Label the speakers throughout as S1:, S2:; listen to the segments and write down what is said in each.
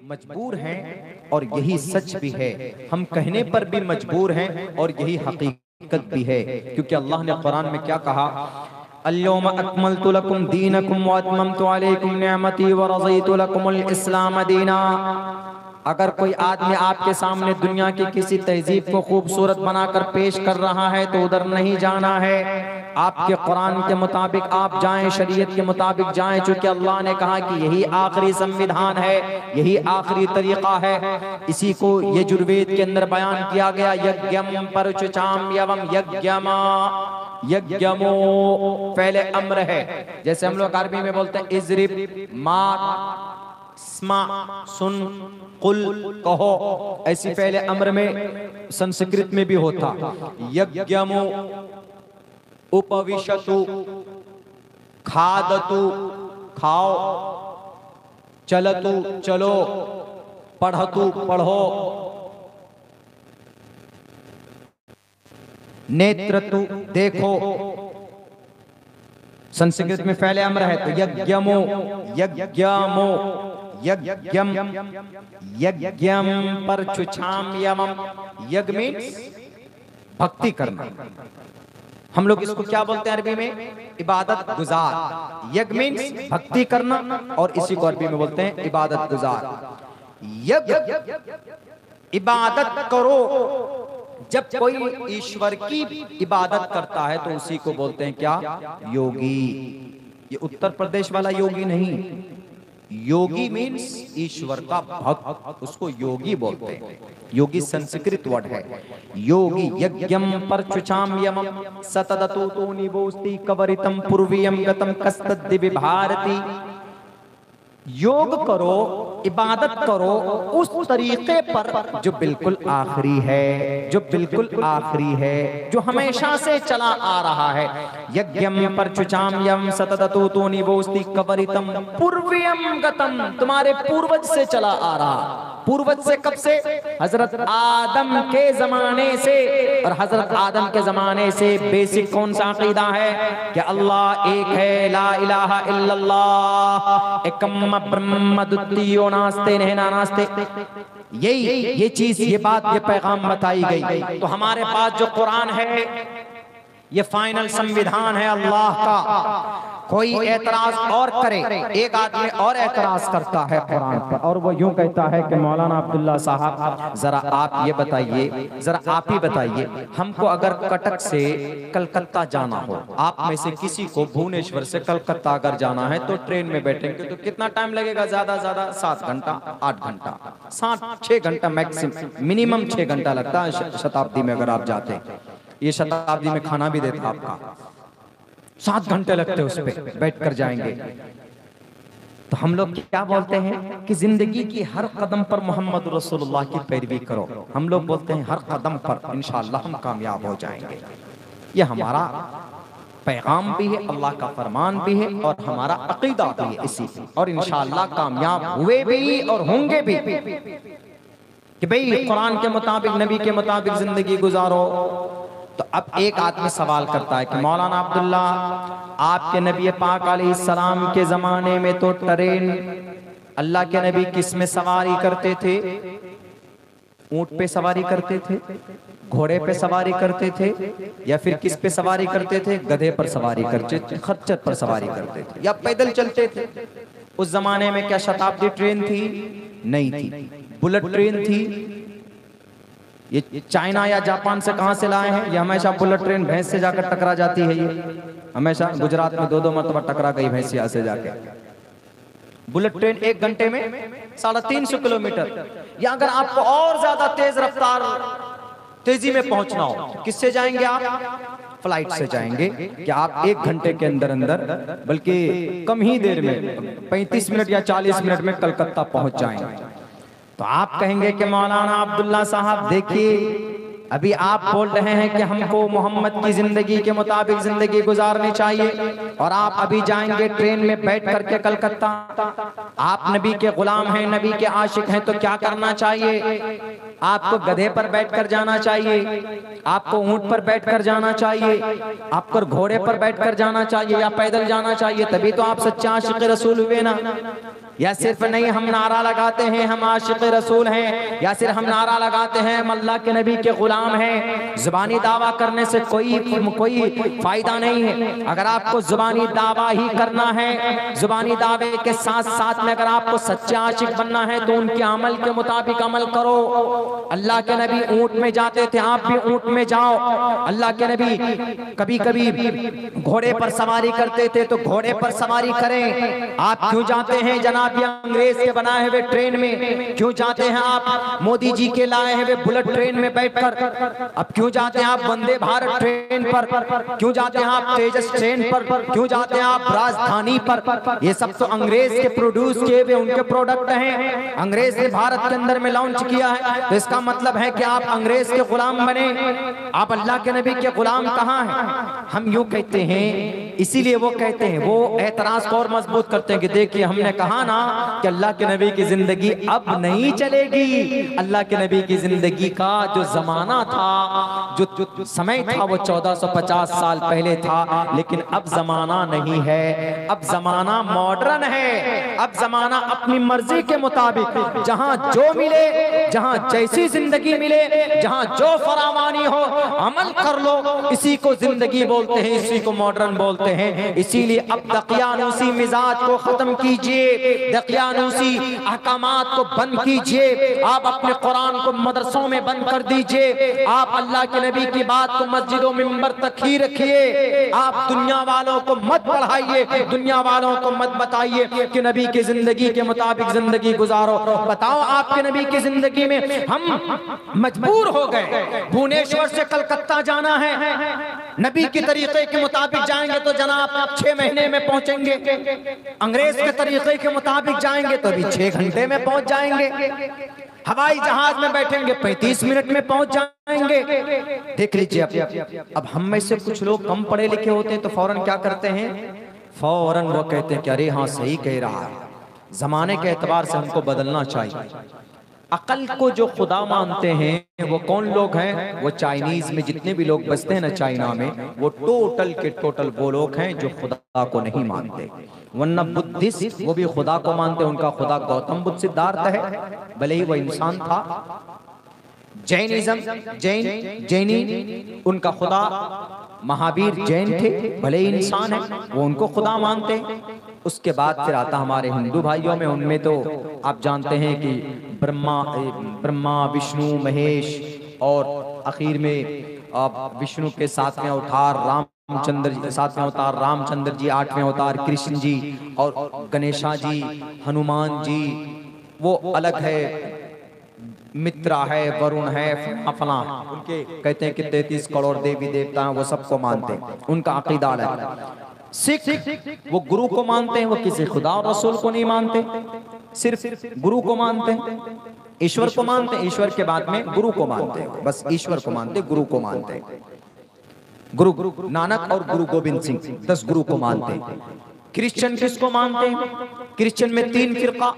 S1: मजबूर हैं और यही सच भी है, हम कहने पर भी मजबूर हैं और यही हकीकत भी है। क्योंकि अल्लाह ने कुरान में क्या कहा, अल-यौम अकमलतु लकुम दीनकुम व अतममतु अलैकुम निअमती व रज़ीतु लकुमुल इस्लाम दीना। अगर कोई आदमी आपके सामने दुनिया की किसी तहजीब को खूबसूरत बनाकर पेश कर रहा है तो उधर नहीं जाना है, आपके कुरान के मुताबिक आप जाएं, शरीयत के मुताबिक जाएं, चूंकि अल्लाह ने कहा कि यही आखिरी संविधान है, यही आखिरी तरीका है। इसी को यजुर्वेद के अंदर बयान किया गया, यज्ञम परचुचाम यवम यज्ञमा। यज्ञमो पहले अम्र है, जैसे हम लोग अरबी में बोलते हैं इजरिब मार स्मा सुन कुल कहो, ऐसी पहले अम्र में संस्कृत में भी होता। यज्ञमो उपविशतु खादतु खाओ, चलतु चलो, पढ़तु पढ़ो, नेत्रतु देखो। संस्कृत में पहले अम्र है तो यज्ञमो यज्ञमो यज्ञम यज्ञम परचुचाम यमम। यज्ञ मीन्स भक्ति करना। हम लोग इसको क्या बोलते हैं अरबी में, इबादत गुजार। यज्ञ मीन्स भक्ति करना और इसी को अरबी में बोलते हैं इबादत गुजार। यज्ञ इबादत करो, जब कोई ईश्वर की इबादत करता है तो उसी को बोलते हैं क्या, योगी। ये उत्तर प्रदेश वाला योगी नहीं, योगी मीन्स ईश्वर का भक्त, उसको योगी बोलते हैं। योगी संस्कृत वर्ड है। योगी यज्ञम परचुचाम यमम सतदतु तो निबोस्ति कवरितम पूर्वीयम गतम कस्तद्दिव्य भारती। योग करो, इबादत करो उस तरीके पर जो बिल्कुल आखिरी है, जो बिल्कुल आखिरी है, जो हमेशा से चला आ रहा है। यज्ञम परचुचाम यम सतदतु तो निबोस्ति कवरितम पूर्वीयम गतम, तुम्हारे पूर्वज से चला आ रहा। पूर्वज से कब से, हजरत आदम के जमाने से। और हजरत आदम के जमाने से बेसिक कौन सा अकीदा है कि अल्लाह एक है, ला इलाहा इल्लल्लाह एकम ब्रह्म द्वितीयो नास्ते नहना नास्ते। यही ये चीज, ये बात, ये पैगाम बताई गई। तो हमारे पास जो कुरान है ये फाइनल संविधान है अल्लाह का। कोई एतराज और करे, एक आदमी और एतराज करता है कुरान पर और वो यूं कहता है कि मौलाना अब्दुल्ला साहब जरा आप ये बताइए, जरा आप ही बताइए, हमको अगर कटक से कलकत्ता जाना हो, आप में से किसी को भुवनेश्वर से कलकत्ता अगर जाना है तो ट्रेन में बैठेंगे तो कितना टाइम लगेगा? ज्यादा ज्यादा 7 घंटा 8 घंटा 7-6 घंटा मैक्सिमम, मिनिमम 6 घंटा लगता है शताब्दी में अगर आप जाते हैं। ये शताब्दी में खाना भी देता आपका, 7 घंटे लगते उस पे बैठ कर जाएंगे। तो हम लोग क्या बोलते हैं कि जिंदगी की हर कदम पर मोहम्मद रसूलुल्लाह की पैरवी करो। हम लोग बोलते हैं हर कदम पर इंशाअल्लाह हम कामयाब हो जाएंगे। ये हमारा पैगाम भी है, अल्लाह का फरमान भी है और हमारा अकीदा भी है इसी। और इंशाअल्लाह कामयाब हुए भी और होंगे भी कि भाई कुरान के मुताबिक, नबी के मुताबिक जिंदगी गुजारो। तो अब एक आदमी सवाल करता है कि मौलाना अब्दुल्ला, आपके नबी पाक अलैहिस्सलाम के जमाने में तो ट्रेन, अल्लाह के नबी किस में सवारी करते थे? ऊंट पे सवारी करते थे, घोड़े पे सवारी करते थे, या फिर किस पे सवारी करते थे? गधे पर सवारी करते थे, खच्चर पर सवारी करते थे, या पैदल चलते थे? उस जमाने में क्या शताब्दी ट्रेन थी? नहीं थी। बुलेट ट्रेन थी। ये चाइना या जापान से कहां से लाए हैं? ये हमेशा बुलेट ट्रेन भैंस से जाकर टकरा जाती है। ये हमेशा गुजरात में 2-2 मरतबा टकरा गई भैंसिया से जाके। बुलेट ट्रेन 1 घंटे में 350 किलोमीटर। या अगर आपको और ज्यादा तेज रफ्तार, तेजी में पहुंचना हो, किससे जाएंगे आप? फ्लाइट से जाएंगे कि आप 1 घंटे के अंदर अंदर, बल्कि कम ही देर में 35 मिनट या 40 मिनट में कलकत्ता पहुंच जाएंगे। तो आप कहेंगे कि मौलाना अब्दुल्ला साहब देखिए, अभी आप बोल रहे हैं कि हमको मोहम्मद की जिंदगी के मुताबिक जिंदगी गुजारनी चाहिए और आप अभी जाएंगे ट्रेन में बैठ करके कलकत्ता। आप नबी के गुलाम हैं, नबी के आशिक हैं, तो क्या करना चाहिए? आपको गधे पर बैठकर जाना चाहिए, आपको ऊंट पर बैठकर जाना चाहिए, आपको घोड़े पर बैठकर जाना चाहिए या पैदल जाना चाहिए, तभी तो आप सच्चे आशिक रसूल हुए ना। या सिर्फ नहीं हम नारा लगाते हैं हम आशिक रसूल हैं, या सिर्फ हम नारा लगाते हैं हम अल्लाह के नबी के गुलाम हैं। जुबानी दावा करने से कोई फायदा नहीं है। अगर आपको जुबानी दावा ही करना है, जुबानी दावे के साथ साथ में अगर आपको सच्चा आशिक बनना है तो उनके अमल के मुताबिक अमल करो। अल्लाह के नबी ऊंट में जाते थे, आप भी ऊंट में जाओ। अल्लाह के नबी कभी कभी घोड़े पर सवारी करते थे तो घोड़े पर सवारी करें। आप क्यों जाते हैं जनाब अंग्रेज के बनाए हुए ट्रेन में? क्यों जाते हैं आप मोदी जी के लाए हुए बुलेट ट्रेन में बैठकर? अब क्यों जाते हैं आप वंदे भारत ट्रेन पर? क्यों जाते हैं आप तेजस ट्रेन पर? क्यों जाते हैं आप राजधानी पर? ये सब तो अंग्रेज के प्रोड्यूस किए हुए उनके प्रोडक्ट हैं, अंग्रेज ने भारत के अंदर में लॉन्च किया है। तो इसका मतलब है कि आप अंग्रेज के गुलाम बने, आप अल्लाह के नबी के गुलाम कहाँ हैं? हम यूं कहते हैं, इसीलिए वो कहते हैं, वो एतराज को और मजबूत करते हैं कि देखिए हमने कहा ना कि अल्लाह के नबी की जिंदगी अब नहीं चलेगी। अल्लाह के नबी की जिंदगी का जो जमाना था, जो समय था, वो 1450 साल पहले था, लेकिन अब जमाना नहीं है। अब जमाना मॉडर्न है। अब जमाना अपनी मर्जी के मुताबिक जहां जो मिले, जहां जैसी जिंदगी मिले, जहां जो फरावानी हो अमल कर लो, इसी को जिंदगी बोलते हैं, इसी को मॉडर्न बोलते हैं। इसीलिए अब दकियानूसी मिजाज को खत्म कीजिए, दकियानूसी अहकामात को बंद कीजिए। आप अपने कुरान को मदरसों में बंद कर दीजिए। आप अल्लाह के नबी की बात को मस्जिदों मिंबर तक ही रखिए। आप दुनिया वालों को मत पढ़ाइए, दुनिया वालों को मत बताइए कि नबी की जिंदगी के मुताबिक जिंदगी गुजारो। बताओ आपके नबी की जिंदगी में हम मजबूर हो गए, भुवनेश्वर से कलकत्ता जाना है, नबी के तरीके के मुताबिक जाएंगे तो जनाब 6 महीने में पहुंचेंगे, अंग्रेज के तरीके के मुताबिक जाएंगे तो अभी 6 घंटे में पहुंच जाएंगे, हवाई जहाज में बैठेंगे 35 मिनट में पहुंच जाएंगे। देख लीजिए अब हम में से कुछ लोग कम पढ़े लिखे होते हैं तो फौरन क्या करते हैं, फौरन वो कहते हैं कि अरे हाँ सही कह रहा है, जमाने के एतबार से हमको बदलना चाहिए। अकल को जो खुदा मानते हैं वो कौन लोग हैं? वो चाइनीज में जितने भी लोग बसते हैं ना चाइना में, वो टोटल के टोटल वो लोग हैं जो खुदा को नहीं मानते। वरना बुद्धिस्ट वो भी खुदा को मानते, उनका खुदा गौतम बुद्ध सिद्धार्थ है, भले ही वो इंसान था। जैनिज्म जैनी उनका खुदा महावीर जैन थे, भले ही इंसान है, वो उनको खुदा मानते। उसके बाद फिर आता हमारे हिंदू भाइयों में, उनमें तो आप जानते हैं कि ब्रह्मा विष्णु महेश और आखिर में विष्णु के 7वें अवतार रामचंद्र जी, 7वें अवतार रामचंद्र जी, 8वें अवतार कृष्ण जी और गणेशा जी, हनुमान जी, वो अलग है, मित्रा है, वरुण है, फला उनके कहते हैं कि 33 करोड़ देवी देवता हैं, वो सबको मानते हैं, उनका अकीदा अलग है। सिख वो गुरु को मानते हैं, वो किसी खुदा और रसूल को नहीं मानते, सिर्फ गुरु को मानते हैं, ईश्वर को मानते हैं, ईश्वर के बाद में गुरु को मानते हैं, बस ईश्वर को मानते, गुरु को मानते हैं। गुरु नानक और गुरु गोविंद सिंह 10 गुरु को मानते हैं। क्रिश्चियन किसको मानते हैं? क्रिश्चियन में 3 फिरका,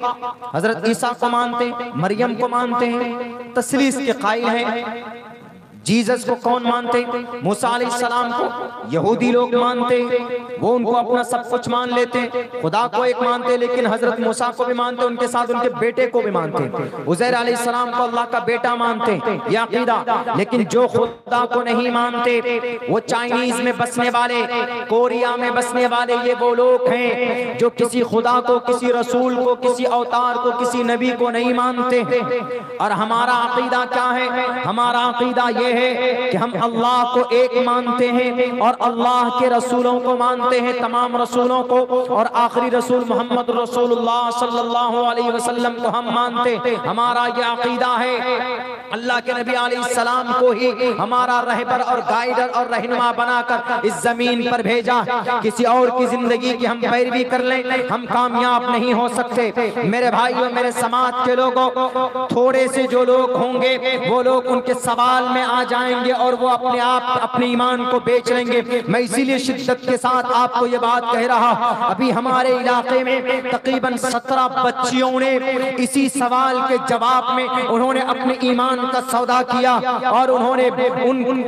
S1: हजरत ईसा को मानते हैं, मरियम को मानते हैं, तस्लीस के कायल हैं। जीसस को कौन मानते? मूसा अलैहिस्सलाम को यहूदी लोग मानते, वो उनको अपना सब कुछ मान लेते। खुदा को एक मानते, लेकिन हजरत मूसा को भी मानते, उनके साथ उनके बेटे को भी मानते। उज़ैर अलैहिस्सलाम को अल्लाह का बेटा मानते, यह अकीदा। लेकिन जो खुदा को नहीं मानते, वो चाइनीज में बसने वाले, कोरिया में बसने वाले, ये वो लोग हैं जो किसी खुदा को, किसी रसूल को, किसी अवतार को, किसी नबी को नहीं मानते। और हमारा अकीदा क्या है? हमारा अकीदा ये है कि हम अल्लाह को एक मानते हैं और अल्लाह के रसूलों को मानते हैं, तमाम रसूलों को, और आखिरी रसूल मोहम्मद रसूलुल्लाह सल्लल्लाहु अलैहि वसल्लम को हम मानते हैं। हमारा यह अकीदा है। अल्लाह के नबी अलैहिस्सलाम को ही हमारा रहबर और गाइडर और रहनुमा बनाकर इस जमीन पर भेजा। किसी और की जिंदगी की हम पैरवी कर लें, हम कामयाब नहीं हो सकते। मेरे भाइयों, मेरे समाज के लोगों, थोड़े से जो लोग होंगे वो लोग उनके सवाल में आ जाएंगे और वो अपने आप अपने ईमान को बेच लेंगे। मैं इसीलिए शिद्दत के साथ आपको ये बात कह रहा। अभी हमारे इलाके में तकरीबन 17 बच्चियों ने इसी सवाल के जवाब में उन्होंने अपने ईमान का सौदा किया और उन्होंने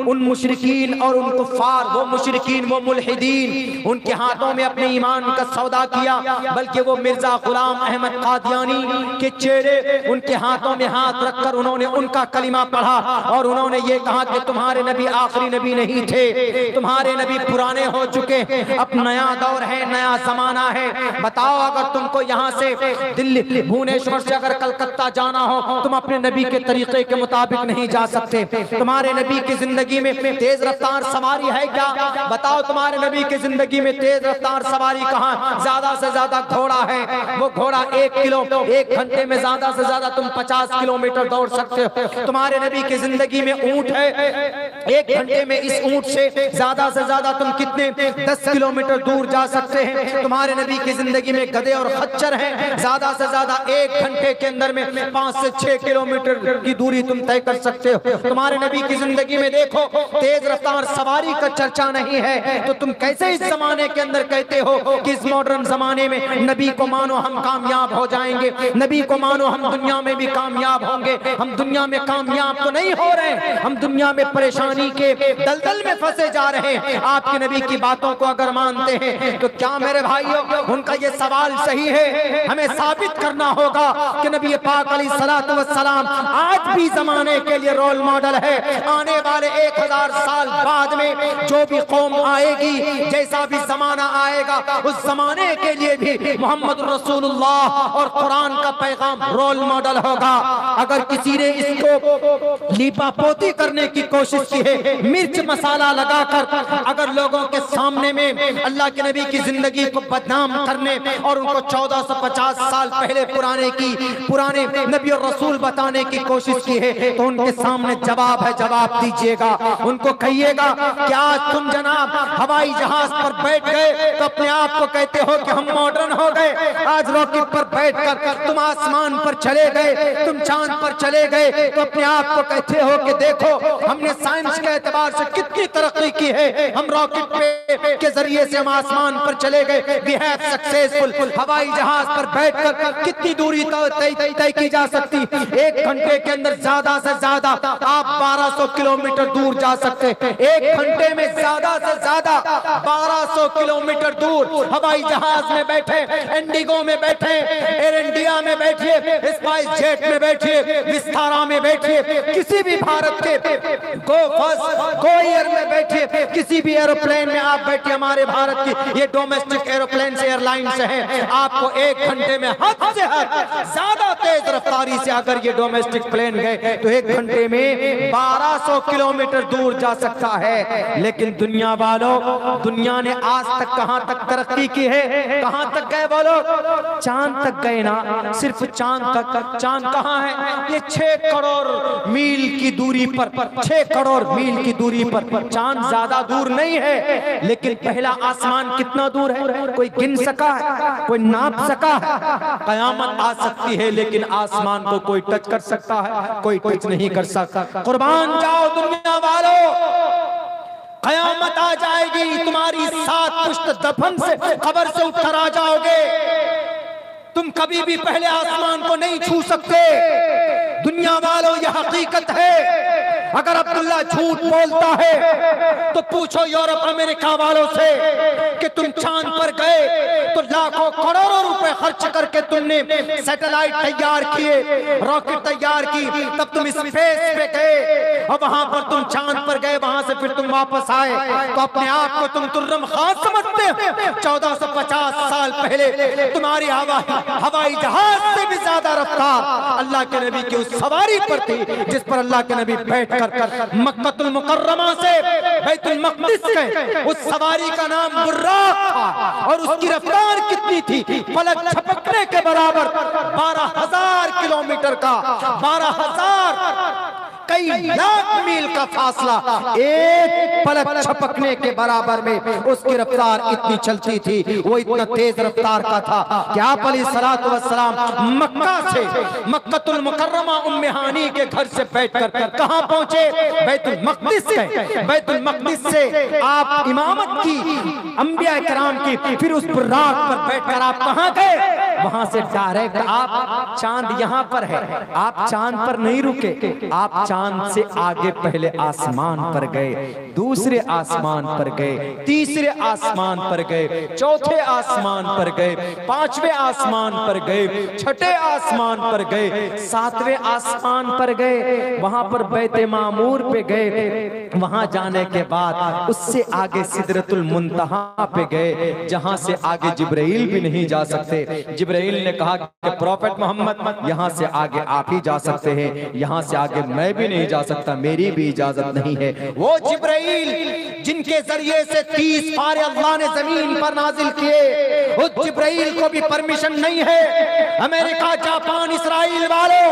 S1: उन मुशरिकीन और उन कुफ्फार, वो मुशरिकीन वो मुल्हिदीन, उनके हाथों में अपने ईमान का सौदा किया। बल्कि वो मिर्जा गुलाम अहमद कादियानी के चेहरे उनके हाथों में हाथ रखकर उन्होंने उनका कलिमा पढ़ा और उन्होंने ये कहा कि तुम्हारे नबी आखिरी नबी नहीं थे, तुम्हारे नबी पुराने हो चुके, अब नया दौर है, नया जमाना है। बताओ अगर तुमको यहाँ से दिल्ली भुवनेश्वर से अगर कलकत्ता जाना हो, तुम अपने नबी के तरीके के मुताबिक नहीं जा सकते। तुम्हारे नबी की जिंदगी में तेज रफ्तार सवारी है क्या? बताओ तुम्हारे नबी की जिंदगी में तेज रफ्तार सवारी कहाँ? ज्यादा से ज्यादा घोड़ा है, वो घोड़ा 1 घंटे में ज्यादा से ज्यादा तुम 50 किलोमीटर दौड़ सकते हो। तुम्हारे नबी की जिंदगी में ऊंट है, 1 घंटे में इस ऊंट से ज्यादा तुम कितने 10 किलोमीटर दूर जा सकते हैं। तुम्हारे नबी की जिंदगी में गधे और खच्चर हैं, ज्यादा से ज्यादा 1 घंटे के अंदर में 5 से 6 किलोमीटर की दूरी तुम तय कर सकते हो। तुम्हारे नबी की जिंदगी में देखो तेज रफ्तार सवारी का चर्चा नहीं है, तो तुम कैसे इस जमाने के अंदर कहते हो कि इस मॉडर्न जमाने में नबी को मानो हम कामयाब हो जाएंगे, नबी को मानो हम दुनिया में भी कामयाब होंगे। हम दुनिया में कामयाब तो नहीं हो रहे, हम दुनिया में परेशानी के दलदल में फंसे जा रहे हैं। आपके नबी की बातों को अगर मानते हैं तो क्या मेरे भाइयों उनका ये सवाल सही है? हमें साबित करना होगा कि नबी पाक अलैहिस्सलातु वस्सलाम आज भी जमाने के लिए रोल मॉडल है। आने वाले 1000 साल बाद में जो भी कौम आएगी, जैसा भी जमाना आएगा, उस जमाने के लिए भी मोहम्मद रसूलुल्लाह और कुरान का पैगाम रोल मॉडल होगा। अगर किसी ने इसको लीपापोती करने की कोशिश की है, मिर्च मसाला लगाकर अगर लोगों के सामने में अल्लाह के नबी की जिंदगी को बदनाम करने और उनको 1450 साल पहले पुराने नबी और रसूल बताने की कोशिश की है, तो उनके सामने जवाब है, जवाब दीजिएगा। उनको कहिएगा कि आज तुम जनाब हवाई जहाज पर बैठ गए तो अपने आप को कहते हो कि हम मॉडर्न हो गए। आज रॉकेट पर बैठकर तुम आसमान पर चले गए, तुम चांद पर चले गए, तो अपने आप को कहते हो कि देखो हमने साइंस के एतबार से कितनी तरक्की की है, हम रॉकेट के जरिए से हम आसमान पर चले गए, वी हैव सक्सेसफुल। हवाई जहाज पर बैठकर कितनी दूरी तय की जा सकती? 1 घंटे के अंदर ज्यादा से ज्यादा आप 1200 किलोमीटर दूर जा सकते। 1 घंटे में ज्यादा से ज्यादा 1200 किलोमीटर दूर हवाई जहाज में बैठे, इंडिगो में बैठे, एयर इंडिया में बैठिए, स्पाइस जेट में बैठिए, विस्तारा में बैठिए, किसी भी भारत के गो एयर में बैठिए, किसी भी एरोप्लेन में आप बैठिए। हमारे भारत की ये डोमेस्टिक एरोप्लेन से एयरलाइन से है, आपको 1 घंटे में हद से हद ज्यादा तेज रफ्तारी से अगर ये डोमेस्टिक प्लेन गए तो 1 घंटे में 1200 किलोमीटर दूर जा सकता है। लेकिन दुनिया वालों, दुनिया ने आज तक कहां तक तरक्की की है? कहां तक गए बोलो? चांद तक गए ना, सिर्फ चांद तक। चांद कहां है? ये 6 करोड़ मील की दूरी पर, 6 करोड़ मील की दूरी पर। चांद ज्यादा दूर नहीं है, लेकिन पहला आसमान कितना दूर है? कोई गिन सका है? कोई नाप सका है? कयामत आ सकती है लेकिन आसमान को कोई टच कर सकता है? कोई टच नहीं कर सकता। कुर्बान जाओ दुनिया वालों, कयामत आ जाएगी, तुम्हारी 7 पुश्त दफन से कब्र से उठकर आ जाओगे। तुम कभी भी पहले आसमान को नहीं छू सकते। दुनिया वालों यह हकीकत है। अगर अब्दुल्ला झूठ बोलता है तो पूछो यूरोप अमेरिका वालों से कि तुम चांद पर गए तो लाखों करोड़ों रुपए खर्च करके तुमने सैटेलाइट तैयार किए, रॉकेट तैयार की, तब तुम स्पेस पे गए और वहां पर तुम चांद पर गए, वहां से फिर तुम वापस आए, तो अपने आप को तुम तुर्रम खान समझते हो? 1450 साल पहले तुम्हारी हवाई जहाज से भी ज्यादा रफ्तार अल्लाह के नबी की उस सवारी पर थी जिस पर अल्लाह के नबी बैठ कर मक्कतुल मुकर्रमा से बैतुल मक़दिस गए। उस सवारी का नाम बुर्राक था और उसकी रफ्तार कितनी थी? पलक झपकने के बराबर 12,000 किलोमीटर का, 12,000 कई लाख मील का फासला एक पलक छपकने के बराबर में उसकी रफ्तार इतनी चलती थी, वो इतना तेज रफ्तार का था कि आप अलैहिस्सलातु वस्सलाम मक्का से, मक्कतुल मुकर्रमा उम्मे हानी के घर से बैठकर कहां पहुंचे? बैतुल मक़दिस गए। बैतुल मक़दिस से आप इमामत की अंबिया किराम की, फिर उस बुर्राक पर बैठकर आप कहां गए? वहां से डायरेक्ट आप, चांद यहां पर है, आप चांद पर नहीं रुके, आप चांद से आगे पहले आसमान पर गए, दूसरे आसमान पर गए, तीसरे आसमान पर गए, चौथे आसमान पर गए, पांचवें आसमान पर गए, छठे आसमान पर गए, सातवें आसमान पर गए, वहां पर बैते मामूर पे गए। वहां जाने के बाद उससे आगे सिदरतुल मुंतहा पे गए, जहां से आगे जिब्राइल भी नहीं जा सकते। जिब्राइल ने कहा कि प्रॉफेट मोहम्मद यहाँ से आगे आप ही जा सकते हैं, यहाँ से आगे मैं भी नहीं जा सकता, मेरी भी इजाजत नहीं है। वो जिब्राइल जिनके जरिए से 30 पारे अल्लाह ने जमीन पर नाजिल किए, उस जिब्राइल को भी परमिशन नहीं है। अमेरिका, जापान, इसराइल वालों,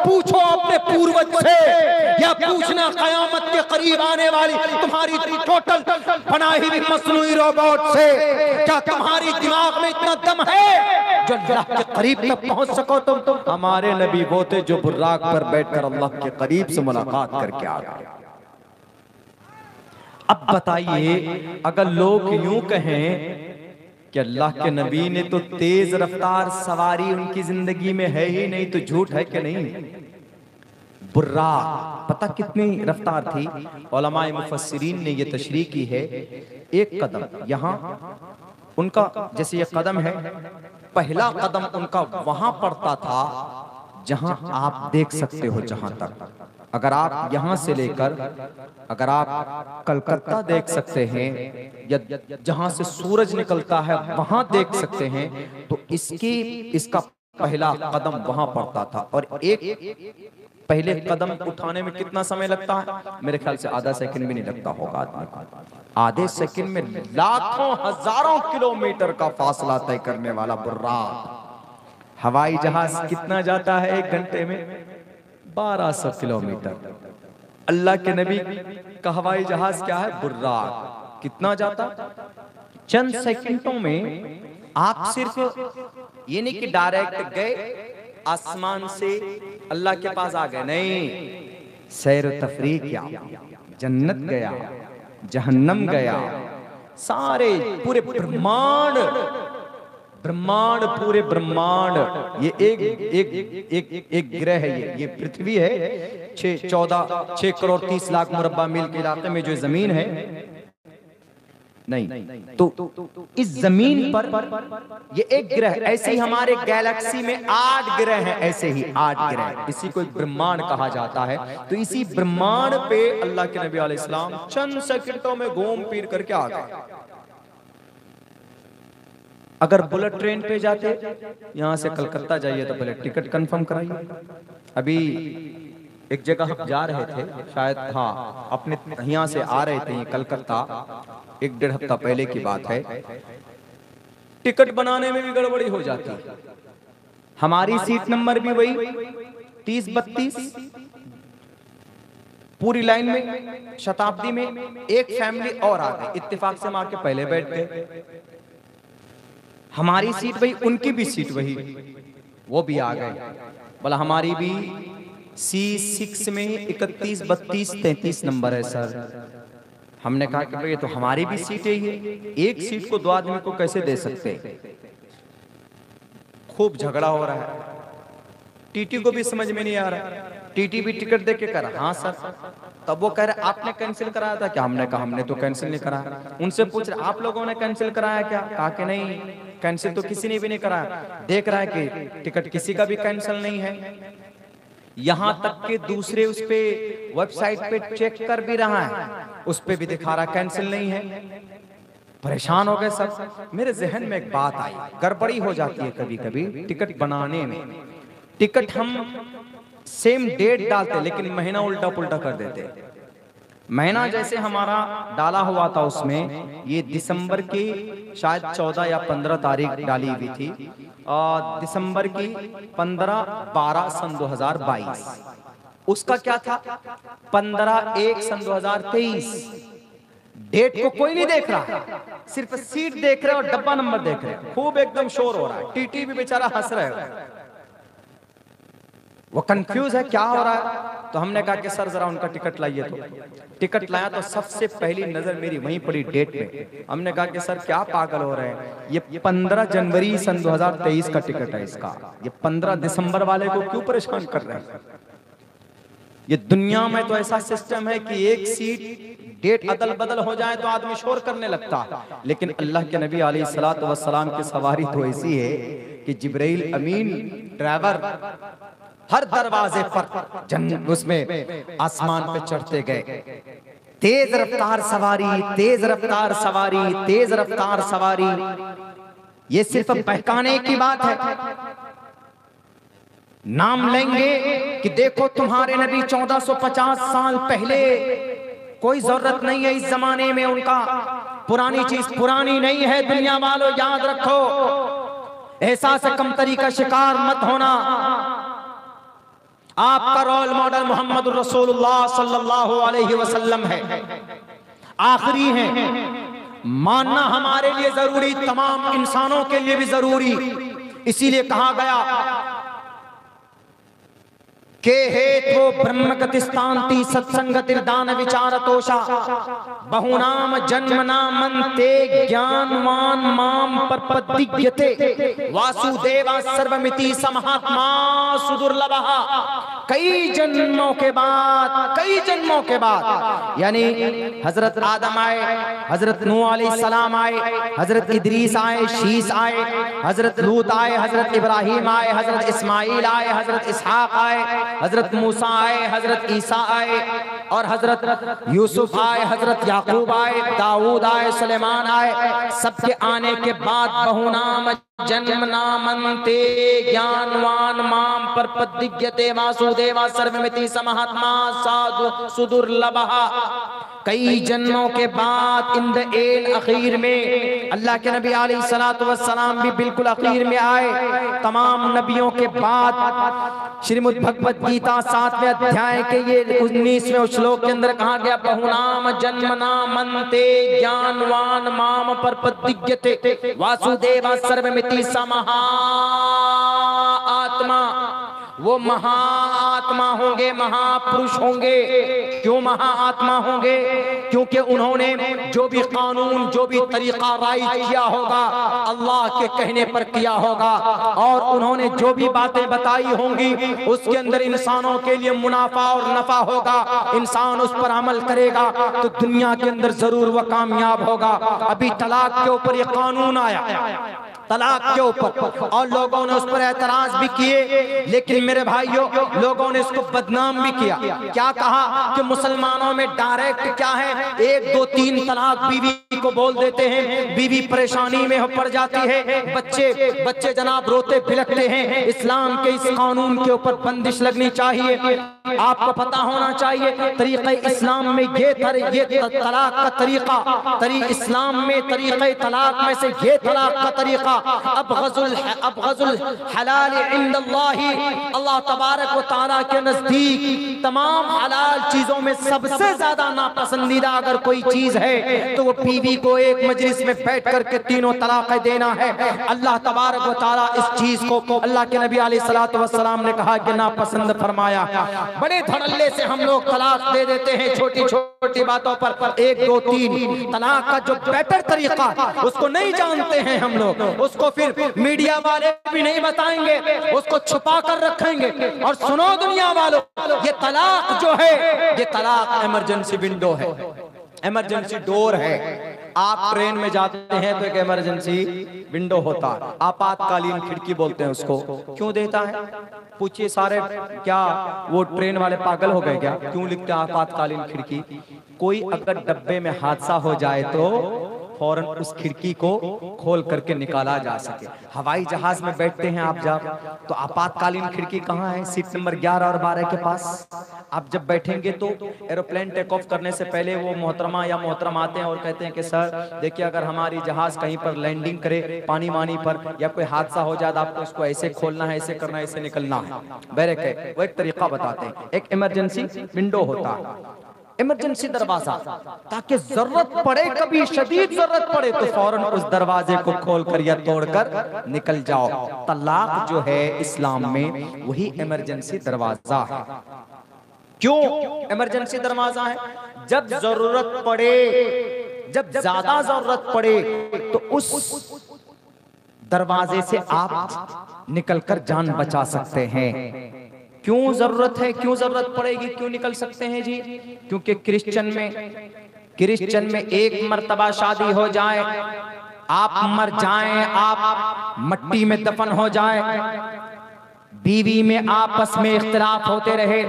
S1: पूछो अपने पूर्वज से या पूछना कयामत के करीब आने वाली तुम्हारी टोटल बनाई हुई मसनूई रोबोट से, क्या तुम्हारी दिमाग में इतना दम है जो अल्लाह के करीब तक पहुंच सको? तुम हमारे नबी वो थे जो बुर्राक पर बैठकर अल्लाह के करीब से मुलाकात करके आ गए। अब बताइए, अगर लोग यूं कहें कि अल्लाह के नबी ने तो तेज रफ्तार सवारी उनकी जिंदगी में है ही नहीं, तो झूठ है कि नहीं? बुर्राक पता कितनी रफ्तार थी? उलमाए मुफस्सिरीन ने यह तशरीह की है, एक कदम यहाँ उनका, जैसे ये कदम है, पहला कदम उनका वहां पड़ता था जहां आप देख सकते हो, जहां तक, अगर आप यहां से लेकर, अगर आप कलकत्ता देख सकते हैं या जहां से सूरज निकलता है वहां देख सकते हैं, तो इसका पहला कदम वहां पड़ता था। और एक पहले कदम उठाने में कितना समय लगता है? मेरे ख्याल से आधा सेकंड भी नहीं लगता होगा आदमी को। आधे सेकंड में लाखों हजारों किलोमीटर का फासला तय करने वाला बुर्राक। हवाई जहाज कितना जाता है एक घंटे में? 1200 किलोमीटर। अल्लाह के नबी का हवाई जहाज क्या है? बुर्राक। कितना जाता? चंद सेकंडों में आप सिर्फ ये नहीं कि डायरेक्ट गए आसमान से अल्लाह के पास आ गए, नहीं, सैर तफरीह किया, जन्नत गया, जहन्नम गया, सारे पूरे ब्रह्मांड, ब्रह्मांड, पूरे ब्रह्मांड। ये एक ग्रह है, ये पृथ्वी है, 6 करोड़ 30 लाख मुरब्बा मील के इलाके में जो जमीन है, नहीं, तो इस जमीन पर ये एक ग्रह, ऐसे ही हमारे गैलेक्सी में 8 ग्रह हैं, ऐसे ही 8 ग्रह, इसी को एक ब्रह्मांड कहा जाता है। तो इसी ब्रह्मांड पे अल्लाह के नबी अलैहिस्सलाम चंद सेकंडों में घूम फिर करके आ गए। अगर बुलेट ट्रेन पे जाते, यहां से कलकत्ता जाइए तो पहले टिकट कंफर्म कराइए। अभी एक जगह हम जा रहे थे, शायद हाँ, अपने यहाँ से आ रहे थे कलकत्ता, 1-1.5 हफ्ता पहले की बात है। टिकट बनाने में भी गड़बड़ी हो जाती है। हमारी सीट नंबर भी वही 30-32, पूरी लाइन में शताब्दी में एक फैमिली और आ गई, इत्तेफाक से हम आके पहले बैठ गए। हमारी सीट वही, उनकी भी सीट वही, वो भी आ गए। बोला हमारी भी C6 में 31, 32, 33 नंबर है सर। हमने कहा कि भाई ये तो हमारी भी सीट है, ये एक सीट को 2 आदमी को कैसे दे सकते? खूब झगड़ा हो रहा है। टीटी को भी समझ में नहीं आ रहा। टीटी भी टिकट दे के करा, हाँ सर। तब वो कह रहे आपने कैंसिल कराया था क्या? हमने कहा हमने तो कैंसिल नहीं कराया। उनसे पूछ रहे आप लोगों ने कैंसिल कराया क्या? कहा कि नहीं, कैंसिल तो किसी ने भी नहीं कराया। देख रहा है कि टिकट किसी का भी कैंसिल नहीं है। यहां तक के दूसरे उस पे वेबसाइट पे चेक कर भी रहा है, उस पे भी दिखा रहा कैंसिल नहीं है। परेशान हो गए सब। मेरे जहन में एक बात आई, गड़बड़ी हो जाती है कभी कभी टिकट बनाने में। टिकट हम सेम डेट डालते लेकिन महीना उल्टा पुल्टा कर देते। महीना जैसे हमारा डाला हुआ था उसमें, ये दिसंबर की शायद 14 या 15 तारीख डाली हुई थी, और दिसंबर की 15-12 सन 2022 उसका क्या था? 15/1/2023। डेट को कोई नहीं देख रहा, सिर्फ सीट देख रहे और डब्बा नंबर देख रहे। खूब एकदम शोर हो रहा है, टीटी भी बेचारा हंस रहे हो, वो कंफ्यूज है क्या हो रहा है। तो हमने कहा कि सर जरा उनका टिकट लाइए। तो टिकट लाया तो सबसे पहली नजर मेरी वहीं पड़ी डेट में। हमने कहा कि सर क्या पागल हो रहे हैं, ये 15 जनवरी सन 2023 का टिकट है इसका, ये 15 दिसंबर वाले को क्यों परेशान कर रहे हैं। ये दुनिया में तो ऐसा सिस्टम है कि एक सीट डेट अदल बदल हो जाए तो आदमी शोर करने लगता, लेकिन अल्लाह के नबी अलैहिस्सलातु वस्सलाम की सवारी तो ऐसी है कि जिब्राइल अमीन ड्राइवर हर दरवाजे पर उसमें आसमान पे चढ़ते गए। तेज रफ्तार सवारी, तेज रफ्तार सवारी, तेज रफ्तार सवारी। ये सिर्फ बहकाने की बात है। नाम लेंगे कि देखो तुम्हारे नबी 1450 साल पहले, कोई जरूरत नहीं है इस जमाने में उनका, पुरानी चीज पुरानी नहीं है दुनिया वालों, याद रखो। एहसास कमतरी का शिकार मत होना। आपका रोल मॉडल मोहम्मद रसूलुल्लाह सल्लल्लाहु अलैहि वसल्लम है, आखिरी है। मानना हमारे लिए जरूरी, तमाम इंसानों के लिए भी जरूरी। इसीलिए कहा गया के हेतो ब्रह्मगतिस्तांति सत्संगतिर्दान विचारतोषा बहुनाम जन्मनामन्ते ज्ञानवान माम परपदिग्यते वासुदेवा सर्वमिति समहात्मा सुदुर्लभः। कई जन्मों के बाद यानी हजरत आदम आए, हजरत नूह अलैहिस्सलाम आए, हजरत इदरीस आए, शीस आए, हजरत लूत आए, हजरत इब्राहिम आए, हजरत इस्माइल आए, हजरत इसहाक आए, हजरत मूसा आए, हजरत ईसा आए और हजरत यूसुफ आए, हजरत याकूब आए, दाऊद आए, सुलेमान आए। सबके आने के बाद बहुनाम जन्मनामन्ते ज्ञानवान माम परपदिग्यते वासुदेवा सर्वमिति समहात्मा साधु सुदुर्लभः। कई जन्मों के बाद इन द एंड अखीर में अल्लाह के नबी अलैहिस्सलातु वस्सलाम भी बिल्कुल अखीर में आए। तमाम नबियों के बाद श्रीमद् भगवत गीता 7वें अध्याय के ये 19वें श्लोक के अंदर कहा गया बहुनाम जन्मनामन्ते ज्ञानवान माम परपदिग्यते वासुदेवा सर्वमिति समहा आत्मा। वो महाआत्मा होंगे, महापुरुष होंगे। क्यों महाआत्मा होंगे? क्योंकि उन्होंने जो भी कानून, जो भी तरीका राइज किया होगा अल्लाह के कहने पर किया होगा, और उन्होंने जो भी बातें बताई होंगी उसके अंदर इंसानों के लिए मुनाफा और नफा होगा। इंसान उस पर अमल करेगा तो दुनिया के अंदर जरूर वह कामयाब होगा। अभी तलाक के ऊपर ये कानून आया, तलाक के ऊपर, और लोगों ने उस पर एतराज भी किए, लेकिन मेरे भाइयों लोगों ने इसको बदनाम भी किया। क्या कहा कि मुसलमानों में डायरेक्ट क्या है, 1 2 3 तलाक बीवी को बोल देते हैं, बीवी परेशानी में पड़ जाती है, बच्चे जनाब रोते बिलखते हैं। इस्लाम के इस कानून के ऊपर बंदिश लगनी चाहिए। आपको पता होना चाहिए तरीक़े इस्लाम में ये तलाक का तरीका, इस्लाम में तरीक़े तलाक में से ये तलाक का तरीका अबग़ज़ुल हलाल इंदल्लाहि, अल्लाह तबारक व तआला के नजदीक तमाम हलाल चीजों में सबसे ज्यादा नापसंदीदा अगर कोई चीज है तो वो बीवी को एक मजलिस में बैठ करके तीनों तलाक़ें देना है। अल्लाह तबारक व तआला इस चीज को अल्लाह के नबी अलैहिस्सलातु वस्सलाम ने कहा कि नापसंद फरमाया। बड़े धड़ल्ले से हम लोग तलाक दे देते हैं छोटी छोटी बातों पर, 1 2 3 तलाक का जो बेटर तरीका उसको नहीं जानते हैं हम लोग, उसको फिर मीडिया वाले भी नहीं बताएंगे, उसको छुपा कर रखेंगे। और सुनो दुनिया वालों, ये तलाक जो है ये तलाक इमरजेंसी विंडो है, इमरजेंसी डोर है। आप ट्रेन में जाते हैं तो एक इमरजेंसी विंडो होता है, आपातकालीन खिड़की बोलते हैं उसको। क्यों देता है पूछिए सारे, क्या वो ट्रेन वाले पागल हो गए क्या? क्यों लिखते हैं आपातकालीन खिड़की? कोई अगर डब्बे में हादसा हो जाए तो फौरन उस खिड़की को खोल करके निकाला जा सके। हवाई जहाज में बैठते हैं आप जब, तो आपातकालीन खिड़की कहाँ है? सीट नंबर 11 और 12 के पास। आप जब बैठेंगे तो एरोप्लेन टेक ऑफ करने से पहले वो मोहतरमा या मोहतरम आते हैं और कहते हैं कि सर देखिए, अगर हमारी जहाज कहीं पर लैंडिंग करे पानी वानी पर या कोई हादसा हो जाए, आपको इसको ऐसे खोलना है, ऐसे करना है, ऐसे निकलना है। बैरक है, वो एक तरीका बताते हैं। एक इमरजेंसी विंडो होता है, इमरजेंसी दरवाजा, ताकि जरूरत पड़े, कभी शदीद जरूरत पड़े तो फौरन उस दरवाजे को खोलकर या तोड़कर निकल जाओ। तलाक जो है इस्लाम में वही इमरजेंसी दरवाजा है। क्यों इमरजेंसी दरवाजा है? जब जरूरत पड़े, जब ज्यादा जरूरत पड़े तो उस दरवाजे से आप निकलकर जान बचा सकते हैं। क्यों जरूरत है, क्यों जरूरत पड़ेगी, क्यों निकल सकते हैं जी? क्योंकि क्रिश्चियन में एक मर्तबा शादी हो जाए, आप मर जाएं, आप मट्टी में दफन हो जाए, बीवी में आपस में इख्तिलाफ होते रहे,